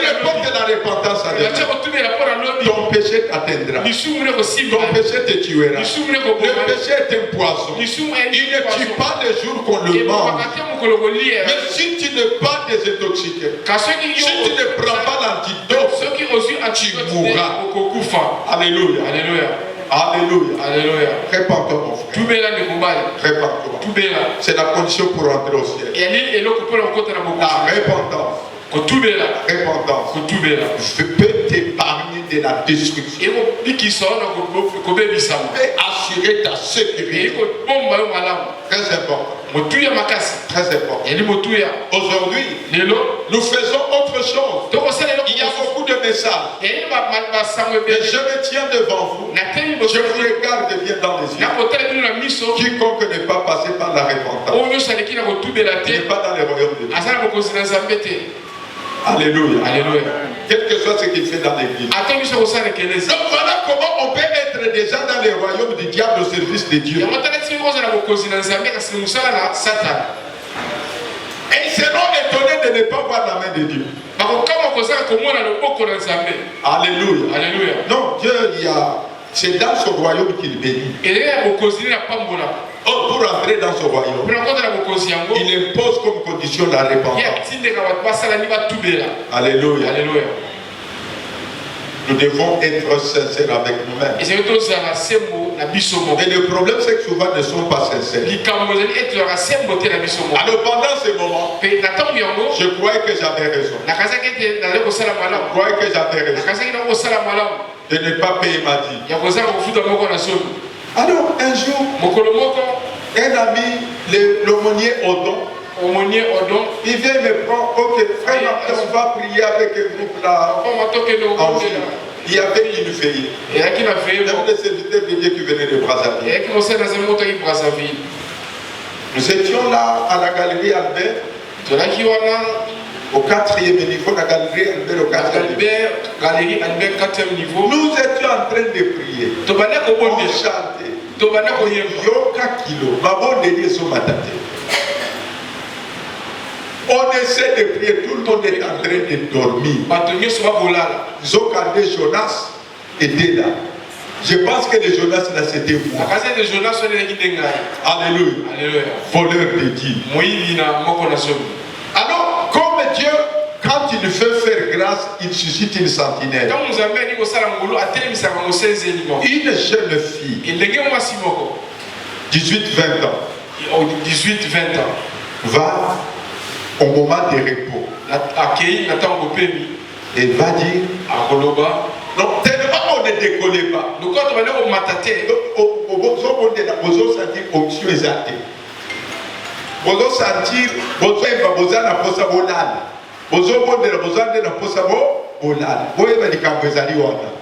reporte la repentance à Dieu. Ton péché t'atteindra. Ton péché te tuera. Le péché est un poison. Il ne tue pas le jour qu'on le mange. Mais si tu ne pas désintoxiqué, si tu ne prends pas l'antidote, tu mourras. Alléluia. Alléluia. Alléluia. Répands-toi, mon frère. Répands-toi. C'est la condition pour entrer au ciel. La repentance. Repentance peut t'épargner de la destruction et assurer ta sécurité. Très important. Très important. Aujourd'hui, nous faisons autre chose. Il y a beaucoup de messages. Et je me tiens devant vous. Je vous regarde bien dans les yeux. Quiconque n'est pas passé par la repentance n'est pas dans les royaumes de Dieu. Alléluia. Alléluia. Quel que soit ce qu'il fait dans l'église. Donc voilà comment on peut être déjà dans les royaumes du diable au service de Dieu. Et ils seront étonnés de ne pas voir la main de Dieu. Alléluia. Alléluia. Non, Dieu, c'est dans ce royaume qu'il bénit. Pour entrer dans ce royaume, il impose comme condition la repentance. Alléluia. Alléluia. Nous devons être sincères avec nous-mêmes. Et le problème, c'est que souvent, ils ne sont pas sincères. Alors pendant ce moment, je croyais que j'avais raison. Je croyais que j'avais raison de ne pas payer ma dîme. Alors un jour, un ami, l'aumônier Odon, il vient me prendre. Ok, frère, on va prier avec un groupe là. Il y avait une veillée. Il y avait des serviteurs de Dieu qui venaient de Brazzaville. Nous étions là à la galerie Albert. Au 4e niveau, la galerie Albert au 4e niveau. Nous étions en train de prier. On chantait. Yoka kilo. On essaie de prier, tout le monde est en train de dormir. Zokande Jonas était là. Je pense que les Jonas là c'était moi. Alléluia. Voleur de Dieu. Alors, comme Dieu, quand il veut faire grâce, il suscite une sentinelle. Une jeune fille, 18-20 ans, va au moment des repos. Elle va dire, non, tellement on ne décollait pas.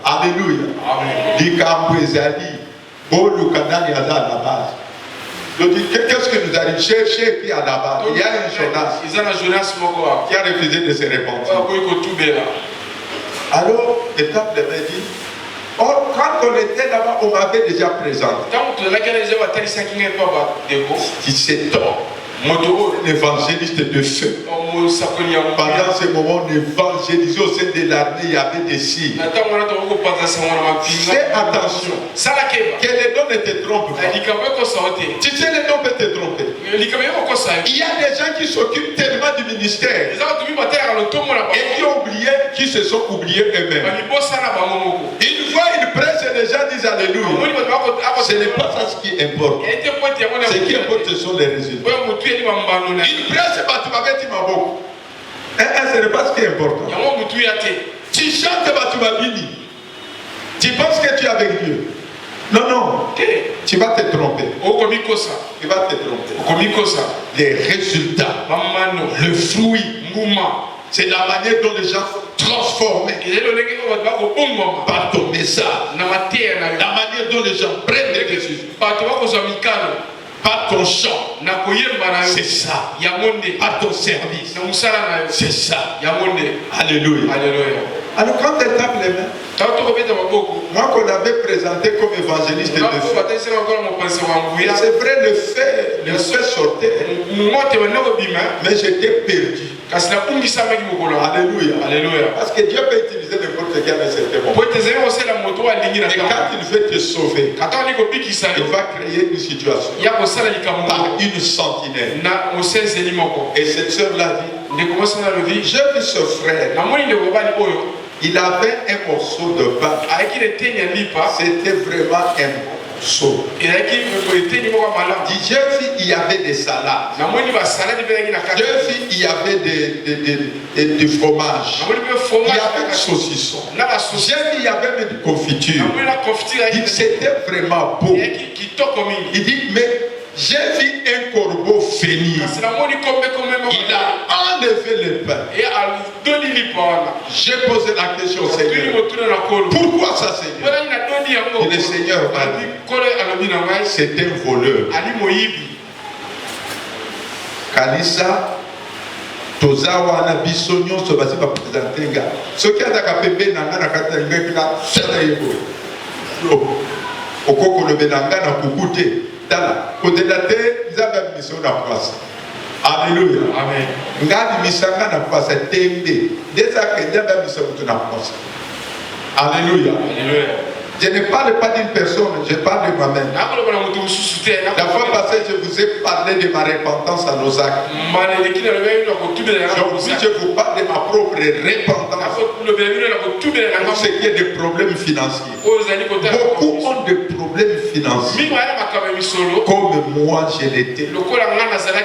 Alléluia. Qu'est-ce que nous allons chercher puis à la base? Il y a un Jonas qui a refusé de se repentir. Alors, l'étape de dit, quand on était là-bas, on m'avait déjà présenté. 17 ans. L'évangéliste de feu. Pendant ce moment, on évangélisait au sein de l'armée, il y avait des signes. Fais attention. Que les dons ne te trompent pas. Tu sais, les dons peuvent te tromper. Il y a des gens qui s'occupent tellement du ministère et qui se sont oubliés eux-mêmes. Une fois, ils prêchent et les gens disent Alléluia. Ce n'est pas ça ce qui importe. Ce qui importe, ce sont les résultats. Il presse Batumabeti Maboko. Ce n'est pas ce qui est important. Tu chantes Batumabini. Tu penses que tu es avec Dieu. Non. Tu vas te tromper. Tu vas te tromper. Les résultats, le fruit, c'est la manière dont les gens sont transformés par ton message. La manière dont les gens prennent des résultats. Par ton chant, c'est ça. Par ton service, c'est ça. Alléluia. Alors quand elle tape les mains, Moi qu'on avait présenté comme évangéliste de Dieu. C'est vrai, le fait sortait. Mais j'étais perdu. Alléluia. Alléluia. Parce que Dieu peut utiliser n'importe quel à un certain moment. Et quand il veut te sauver, il va créer une situation par une sentinelle. Et cette soeur-là dit, j'ai vu ce frère. Il avait un morceau de pain. C'était vraiment un morceau. J'ai vu il y avait des salades. J'ai vu il y avait des fromages. Il y avait des saucissons. J'ai vu il y avait même de confiture. C'était vraiment beau. Il dit, mais j'ai vu un corbeau finir. Il a enlevé le pain. J'ai posé la question au Seigneur. Pourquoi ça, Seigneur? Et le Seieur m'a dit, c'est un voleur. Kalisa, Tozawa na bisonyo so basi ba présenter nga. Ce qui a dakapembe na ngana kata ngeka sala yebo. Okoko le benanga na kukute. Tala, côté la terre, ils avaient mission na place. Alléluia. Amen. Ngadi misanga na place tembe. Déjà que Dieu avait mission na place. Alléluia. Alléluia. Je ne parle pas d'une personne, je parle de moi-même. La fois passée, je vous ai parlé de ma repentance à nos actes. Aujourd'hui, je vous parle de ma propre repentance. Pour ce qui est des problèmes financiers. Beaucoup ont des problèmes financiers. Comme moi, je l'étais.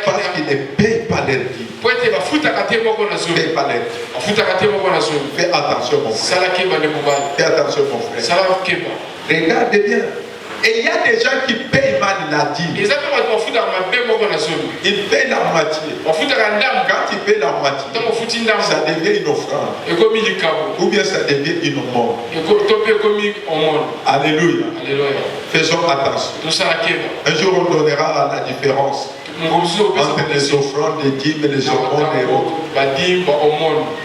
Parce qu'ils ne payent pas leur vie. Fais attention mon frère. Fais attention mon frère. Regardez bien. Et il y a des gens qui payent mal la dîme. Ils payent la moitié. Quand ils payent la moitié, ça devient une offrande. Ou bien ça devient une aumône. Alléluia. Faisons attention. Un jour on donnera la différence entre les offrandes des dîmes et les aumônes et autres.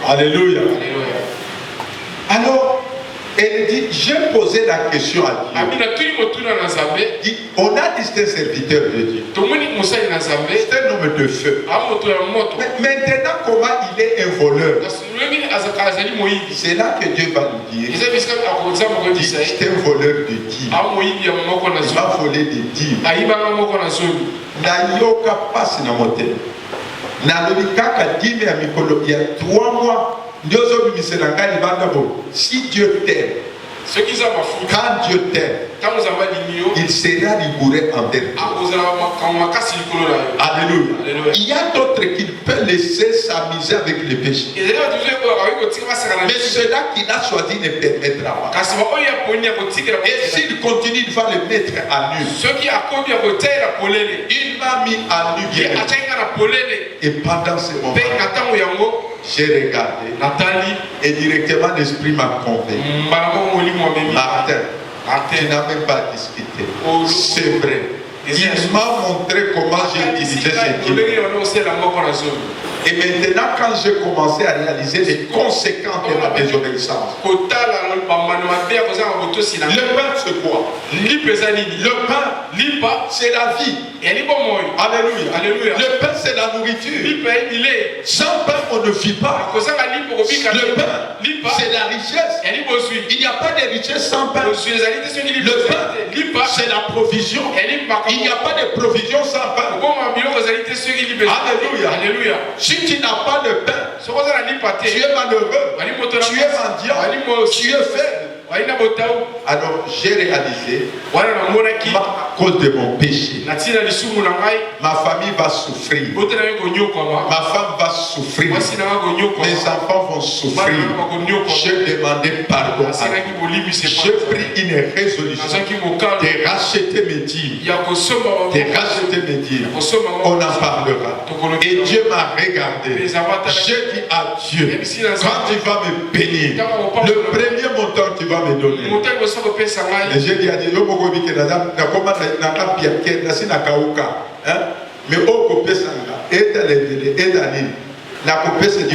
Alléluia. Alors, elle dit, j'ai posé la question à Dieu. Dit, on a dit c'est un serviteur de Dieu. C'est un homme de feu. Mais maintenant, comment il est un voleur? C'est là que Dieu va nous dire. C'est un voleur de dîmes. Il va voler des dîmes. Nayoka passe na motel. Nalobi kaka dîme ya mikolo ya 3 mois. Si Dieu t'aime, quand Dieu t'aime, il sera rigoureux envers toi. Alléluia. Il y a d'autres qui peuvent laisser s'amuser avec les péchés. Mais ceux-là qu'il a choisi ne permettra pas. Et s'il continue, il va le mettre à nu. Il m'a mis à nu bien. Et pendant ce moment, j'ai regardé et directement l'esprit m'a convaincu. Martin, tu n'as même pas discuté. C'est vrai. Il m'a montré comment j'ai utilisé ces Dieu. Et maintenant, quand j'ai commencé à réaliser les conséquences de ma désobéissance, le pain, c'est quoi? Le pain, c'est la vie. Alléluia. Le pain, c'est la nourriture. Sans pain, on ne vit pas. Le pain, c'est la richesse. Il n'y a pas de richesse sans pain. Le pain, c'est la provision. Il n'y a pas de provision sans pain. Alléluia. Si tu n'as pas de pain, tu es malheureux, tu es mendiant, tu es faible. Alors j'ai réalisé, à cause de mon péché, ma famille va souffrir, ma femme va souffrir, mes enfants vont souffrir. J'ai demandé pardon à Dieu. J'ai pris une résolution de racheter mes dîmes. On en parlera. Et Dieu m'a regardé. J'ai dit à Dieu, quand tu vas me bénir, le premier montant tu vas me donner. Et j'ai dit à Dieu, mais au copé sanga, et la copé c'est 10%,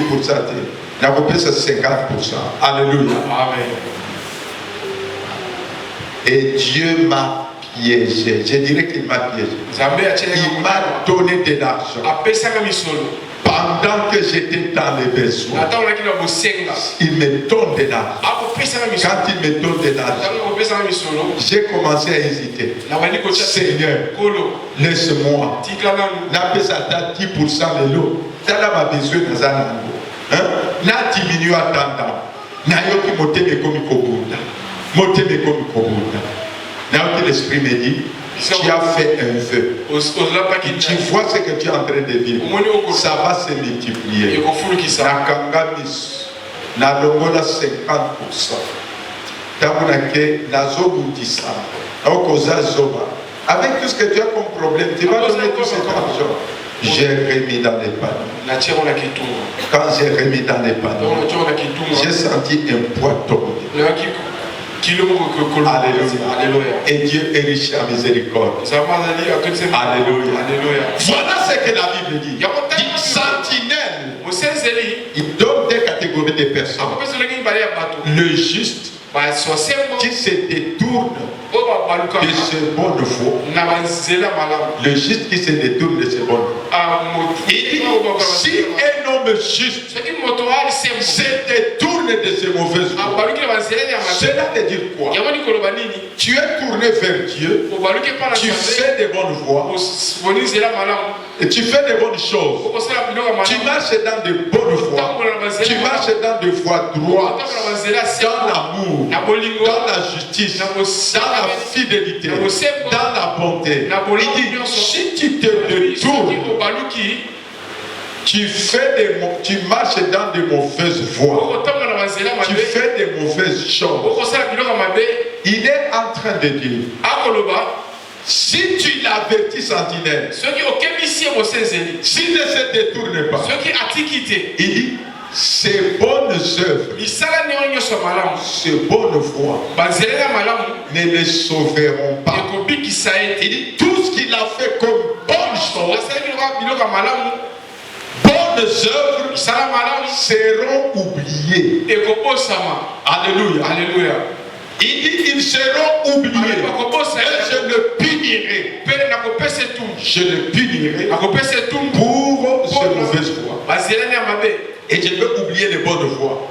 la copé c'est 50%. Alléluia. Amen. Et Dieu m'a piégé. Je dirais qu'il m'a piégé. Il m'a donné de l'argent. Pendant que j'étais dans les besoins, il me donne de l'argent. Quand il me donne de l'argent, j'ai commencé à hésiter. Seigneur, laisse-moi. N'a pas ça 10% de l'eau. Ça n'a pas besoin de ça. N'a diminué à tendance. N'a pas monté mes commis kobunda. Monté mes commis kobunda. N'a pas l'esprit me dit. Tu as fait un vœu. Tu vois ce que tu es en train de vivre. Ça va se multiplier. Nakangamis. Nalongola 50%. Tamunake nazobundisa. Okoza zoba. Avec tout ce que tu as comme problème, tu vas donner tout cet argent. J'ai remis dans les panneaux. Quand j'ai remis dans les panneaux, j'ai senti un poids tomber. Alléluia. Et Dieu est riche à miséricorde. Alléluia. Voilà ce que la Bible dit. Il sentinelle. Il donne des catégories de personnes. Le juste qui se détourne de ses bonnes voies. Le juste qui se détourne de ses bonnes voies. Il dit, si un homme juste se détourne de ses mauvaises voies, cela veut dire quoi? Tu es tourné vers Dieu, tu fais des bonnes voies, et tu fais des bonnes choses, tu marches dans de bonnes voies, tu marches dans des voies droites, dans l'amour, dans la justice, dans la fidélité, dans la bonté. Il dit, si tu te détournes, tu marches dans de mauvaises voies, tu fais des mauvaises choses. Il est en train de dire, si tu l'avertis sentinelle, s'il ne se détourne pas, il dit, ces bonnes œuvres, ces bonnes voies ne les sauveront pas. Il dit, tout ce qu'il a fait comme bonne chose, bonnes œuvres seront oubliées. Alléluia. Alléluia. Il dit, ils seront oubliés. Et je le punirai. Je le punirai pour ces mauvaises voies. Et je veux oublier les bonnes voies.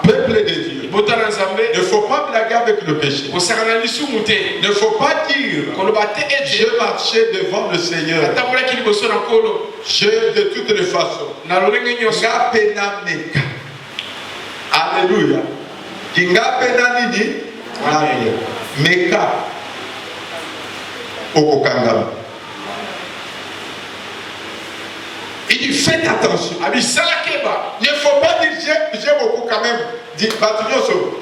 Peuple de Dieu, ne faut pas blaguer avec le péché. Ne faut pas dire, je marchais devant le Seigneur. Je, de toutes les façons, alléluia. Meka okokangama. Il dit faites attention. Ne faut pas dire j'ai beaucoup quand même.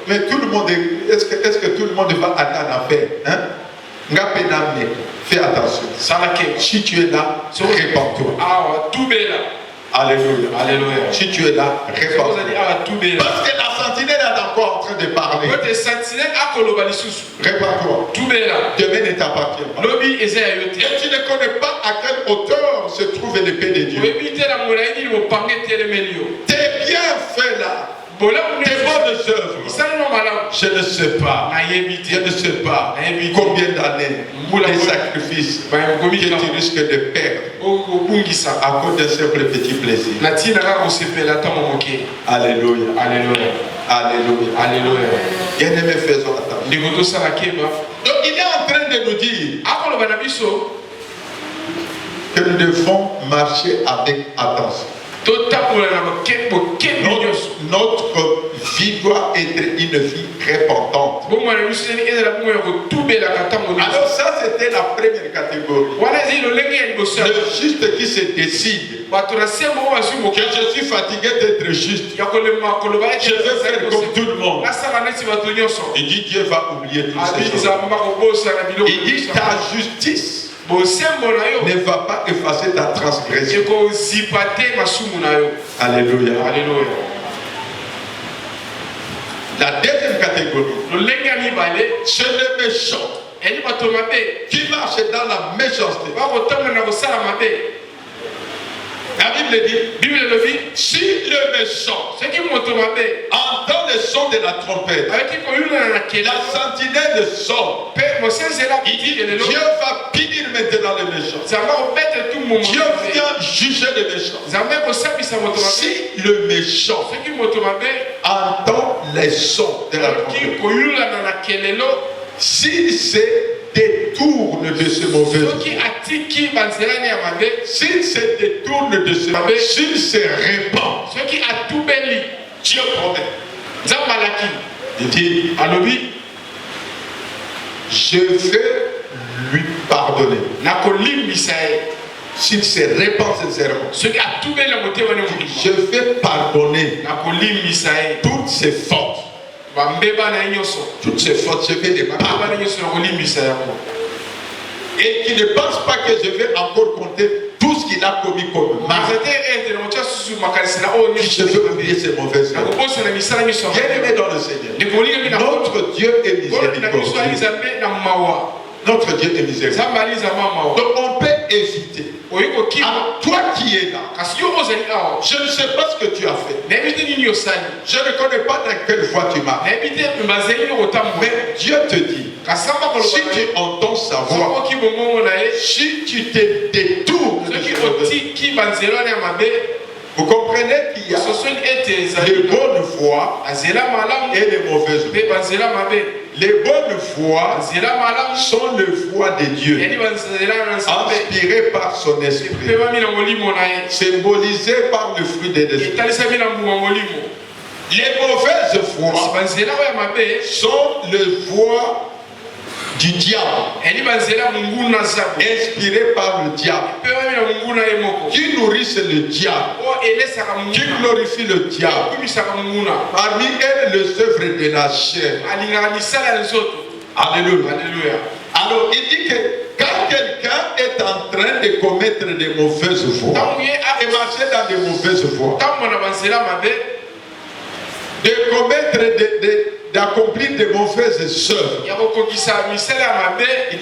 Mais tout le monde est-ce que tout le monde va aller en affaire? Hein? Fais attention. Si tu es là, répands-toi. Alléluia. Alléluia. Si tu es là, répands-toi. Parce que la sentinelle est encore en train de parler. Répands-toi. Demain ne t'appartient pas. Et tu ne connais pas à quelle hauteur se trouve l'épée de Dieu. Tes bienfaits là, tes bonnes œuvres, je ne sais pas. Je ne sais pas combien d'années les sacrifices que tu risques de perdre à cause d'un simple petit plaisir. Alléluia. Alléluia. Alléluia. Alléluia. Bien-aimés, faisons attention. Donc il est en train de nous dire que nous devons marcher avec attention. Notre vie doit être une vie répandante. Alors ça c'était la première catégorie. Le juste qui se décide que je suis fatigué d'être juste, je vais faire comme tout le monde. Il dit Dieu va oublier toutes ces choses. Il dit ta justice ne va pas effacer ta transgression. Alléluia. Alléluia. La deuxième catégorie, c'est le méchant qui marche dans la méchanceté. La Bible dit, si le méchant entend le son de la trompette, la sentinelle sort. Il dit, Dieu va punir maintenant le méchant. Dieu vient juger le méchant. Si le méchant entend les sons de la trompette, s'il se détourne de ce mauvais, s'il se détourne de ce mauvais, s'il se répand, Dieu promet. Il dit, je vais lui pardonner. S'il se répand sincèrement, je vais pardonner toutes ses fautes. Toutes ces fautes, je vais les pardonner. Et qui ne pense pas que je vais encore compter tout ce qu'il a commis comme mal. Je veux oublier ses mauvaises œuvres. Bien-aimé dans le Seigneur, notre Dieu est miséricordieux. Notre Dieu est miséricordieux. Donc on peut éviter. Alors, toi qui es là, je ne sais pas ce que tu as fait. Je ne connais pas dans quelle voie tu m'as. Mais Dieu te dit, si tu entends sa voix, si tu te détournes, vous comprenez qu'il y a les bonnes voies et les mauvaises voies. Les bonnes voies sont les voies de Dieu, inspirées par son esprit, symbolisées par le fruit de l'esprit. Les mauvaises voies sont les voies du diable, inspirées par le diable, qui nourrissent le diable, qui glorifient le diable. Parmi elles, les œuvres de la chair. Alléluia. Alors, il dit que quand quelqu'un est en train de commettre des mauvaises voies, et marcher dans des mauvaises voies, de commettre d'accomplir de mauvaises œuvres,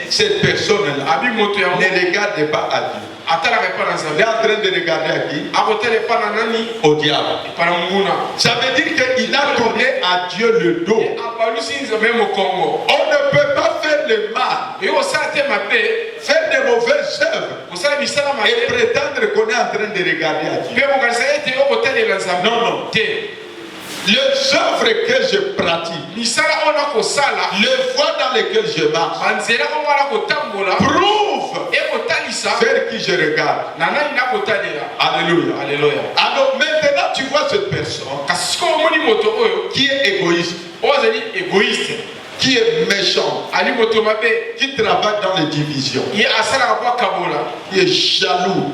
cette personne-là ne regarde pas à Dieu. Il est en train de regarder à qui? Au diable. Ça veut dire qu'il a tourné à Dieu le dos. On ne peut pas faire le mal, faire de mauvaises œuvres et prétendre qu'on est en train de regarder à Dieu. Non. Les œuvres que je pratique, les voies dans lesquelles je marche, prouvent vers qui je regarde. Alléluia. Alors maintenant tu vois cette personne qui est égoïste, qui est méchant, qui travaille dans les divisions, qui est jaloux,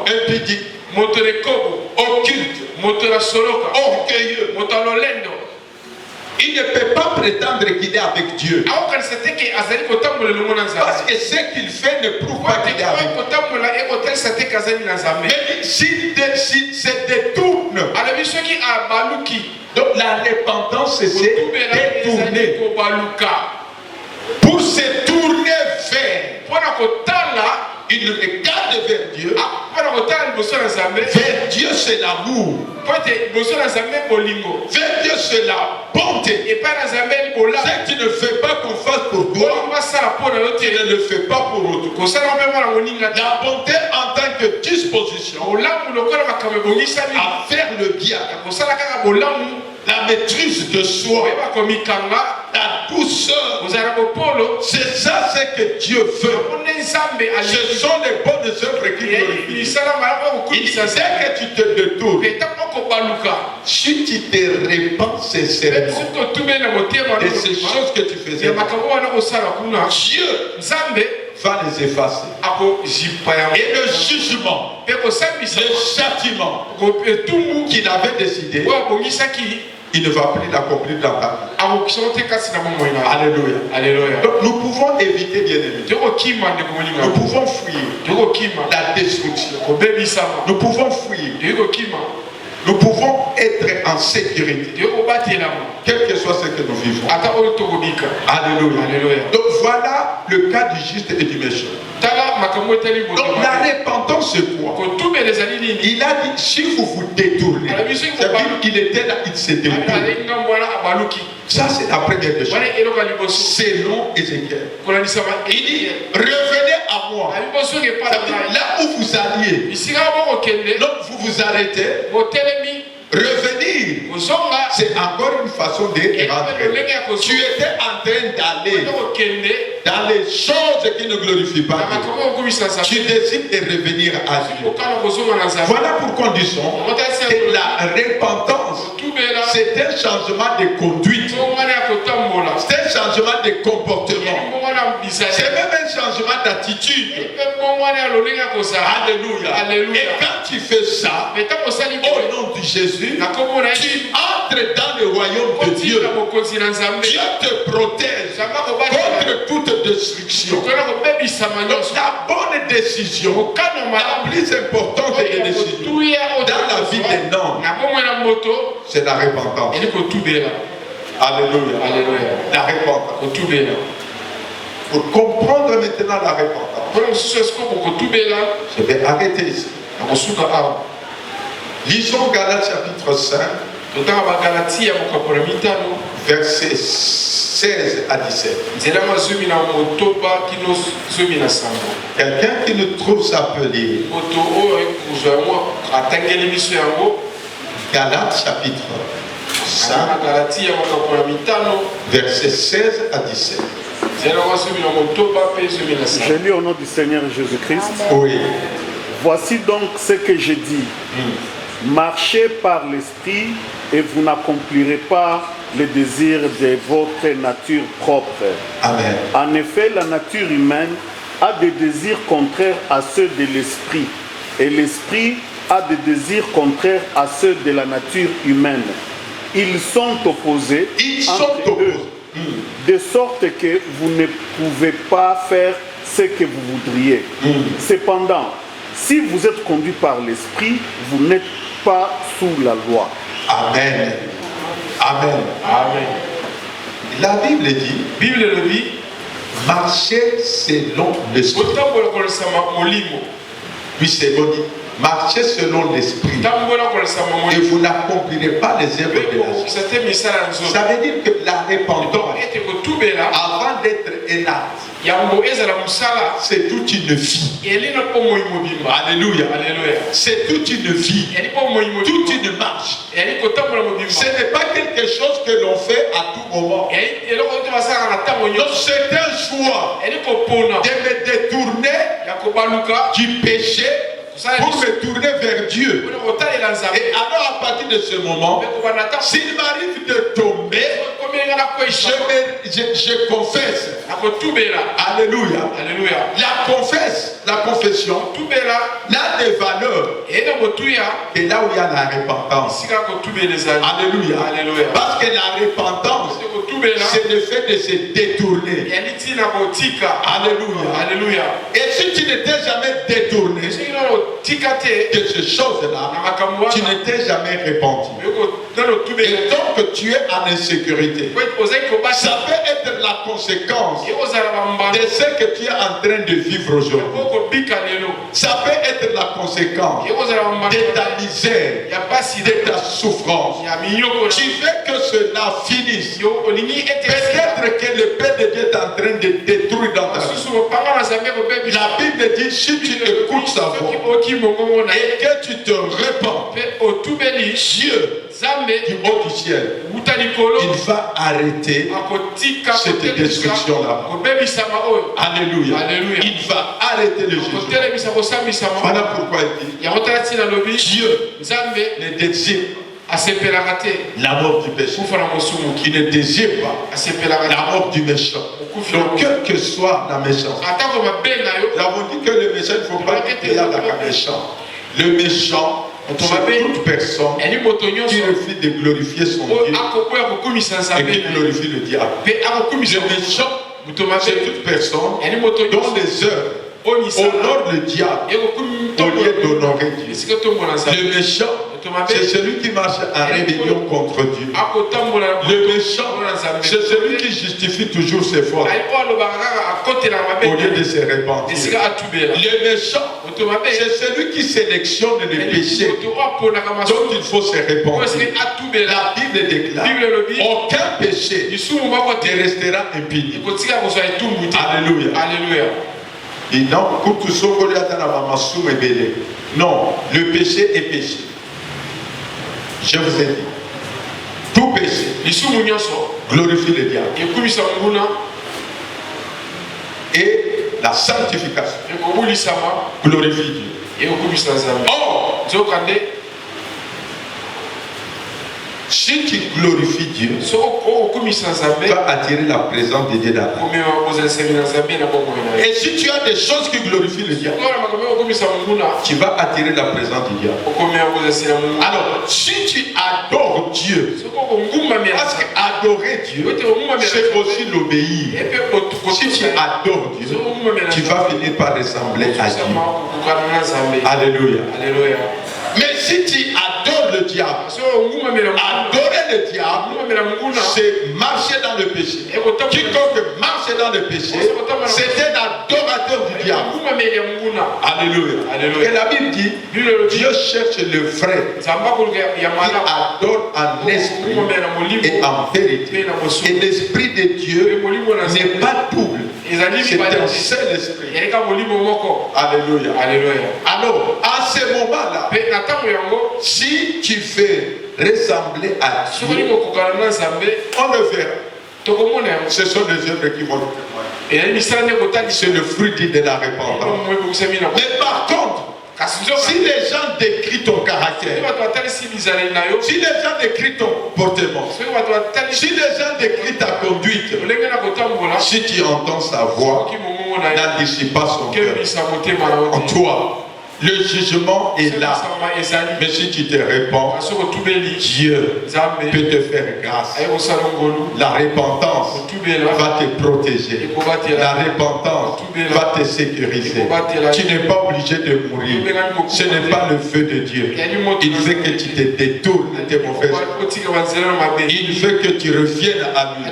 impudique, occulte, orgueilleux. Il ne peut pas prétendre qu'il est avec Dieu. Parce que ce qu'il fait ne prouve pas qu'il est avec Dieu. Mais s'il se détourne, donc la repentance c'est détourner. Pour se tourner vers, il regarde vers Dieu. Vers Dieu c'est l'amour. Vers Dieu c'est la bonté. Ce que tu ne fais pas qu'on fasse pour toi, tu ne le fais pas pour autre. La bonté en tant que disposition à faire le bien, la maîtrise de soi, la douceur, c'est ça ce que Dieu veut. Ce sont les bonnes œuvres qui glorifient. Il sait que tu te détournes. Si tu te répands sincèrement de ces choses que tu faisais, Dieu va les effacer. Et le jugement, le châtiment qu'il avait décidé, il ne va plus l'accomplir dans ta vie. Alléluia. Donc nous pouvons éviter, bien aimé. Nous pouvons fuir la destruction. Nous pouvons fuir Nous pouvons être en sécurité, quel que soit ce que nous vivons. Alléluia. Alléluia. Donc voilà le cas du juste et du méchant. Donc la repentance c'est quoi? Il a dit si vous vous détournez, il était là, il s'est détourné. Ça c'est la première des choses. Selon Ézéchiel. Il dit revenez à moi. Là où vous alliez, donc vous vous arrêtez. Revenir, c'est encore une façon de rentrer. Tu étais en train d'aller dans les choses qui ne glorifient pas Dieu. Tu décides de revenir à Dieu. Voilà pourquoi nous disons que la repentance, c'est un changement de conduite. C'est un changement de comportement. C'est même un changement d'attitude. Alléluia. Et quand tu fais ça, au nom de Jésus, tu entres dans le royaume de Dieu. Dieu te protège contre toute destruction. Donc la bonne décision, la plus importante des décisions dans la vie d'un homme, c'est la repentance. Alléluia. La repentance. Pour comprendre maintenant la repentance, je vais arrêter ici. Lisons Galates chapitre 5, versets 16 à 17. Quelqu'un qui ne trouve sa pelée. Galates chapitre 5, versets 16 à 17. Je lis au nom du Seigneur Jésus-Christ. Oui. Voici donc ce que je dis. Marchez par l'esprit et vous n'accomplirez pas les désirs de votre nature propre. Amen. En effet, la nature humaine a des désirs contraires à ceux de l'esprit et l'esprit a des désirs contraires à ceux de la nature humaine. Ils sont opposés entre eux, de sorte que vous ne pouvez pas faire ce que vous voudriez. Cependant, si vous êtes conduit par l'esprit, vous n'êtes pas sous la loi. Amen. Amen. Amen. La Bible dit, marchez selon l'esprit. Puis c'est bon dit, marchez selon l'esprit et vous n'accomplirez pas les œuvres de la chair. Ça veut dire que la repentance, avant d'être un acte, c'est toute une vie. Alléluia. C'est toute une vie, toute une marche. Ce n'est pas quelque chose que l'on fait à tout moment. Donc c'est un choix de me détourner du péché pour me tourner vers Dieu. Et alors à partir de ce moment, s'il m'arrive de tomber, je confesse. Alléluia. La confession n'a de valeur que là où il y a la repentance. Alléluia. Parce que la repentance, c'est le fait de se détourner. Alléluia. Et si tu ne t'es jamais détourné de ces choses-là, tu ne t'es jamais repenti. Et donc tu es en insécurité. Ça peut être la conséquence de ce que tu es en train de vivre aujourd'hui. Ça peut être la conséquence de ta misère, de ta souffrance. Tu veux que cela finisse. Peut-être que le Père de Dieu est en train de détruire dans ta vie. La Bible dit, si tu écoutes sa voix et que tu te répands, Dieu du haut du ciel, il va arrêter cette destruction-là. Alléluia. Il va arrêter le jugement. Voilà pourquoi il dit, Dieu ne désire la mort du péché. Il ne désire pas la mort du méchant. Donc, quelle que soit la méchance, nous avons dit que le méchant, il ne faut pas qu'il y ait un méchant. Le méchant, c'est toute personne qui refuse de glorifier son Dieu et qui glorifie le diable. Le méchant, c'est toute personne dont les œuvres honorent le diable au lieu d'honorer Dieu. Le méchant, c'est celui qui marche en rébellion contre Dieu. Le méchant, c'est celui qui justifie toujours ses fautes au lieu de se repentir. Le méchant, c'est celui qui sélectionne les péchés dont il faut se repentir. La Bible déclare aucun péché ne restera impuni. Alléluia. Alléluia. Et non, le péché est péché. Je vous ai dit, tout péché glorifie le diable. Et la sanctification glorifie Dieu. Or, si tu glorifies Dieu, tu vas attirer la présence de Dieu dans ta vie. Et si tu as des choses qui glorifient le diable, tu vas attirer la présence du diable. Alors, si tu adores Dieu, parce qu'adorer Dieu, c'est aussi l'obéir. Si tu adores Dieu, tu vas finir par ressembler à Dieu. Alléluia. Alléluia. Mais si tu adores le diable, adorer le diable, c'est marcher dans le péché. Quiconque marche dans le péché, c'est un adorateur du diable. Alléluia. Et la Bible dit, Dieu cherche le vrai qui adore en esprit et en vérité. Et l'esprit de Dieu n'est pas double. C'est un seul esprit. Alléluia. Alors, à ce moment-là, si tu fais ressembler à Dieu, on le verra. Ce sont les œuvres qui vont le témoigner. C'est le fruit de la repentance. Mais par contre, si les gens décrient ton caractère, si les gens décrient ton comportement, si les gens décrient ta conduite, si tu entends sa voix, n'anticipe pas son cœur en toi. Le jugement est là. Mais si tu te répands, Dieu peut te faire grâce. La repentance va te protéger. La repentance va te sécuriser. Tu n'es pas obligé de mourir. Ce n'est pas le feu de Dieu. Il veut que tu te détournes de tes mauvaises choses. Il veut que tu reviennes à lui.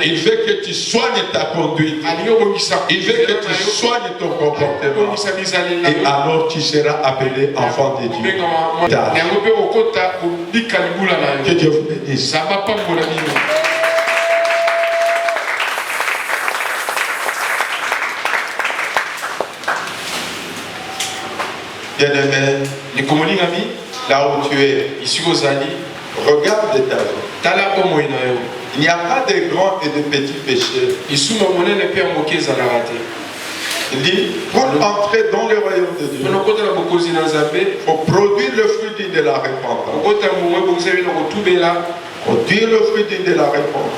Il veut que tu soignes ta conduite. Il veut que tu soignes ton comportement. Et alors tu seras appelé enfant de Dieu. Que Dieu vous bénisse. Bien-aimé, là où tu es, regarde ta vie. Il n'y a pas de grands et de petits péchés. Il dit, pour entrer dans le royaume de Dieu, il faut produire le fruit de la repentance. Produire le fruit de la repentance.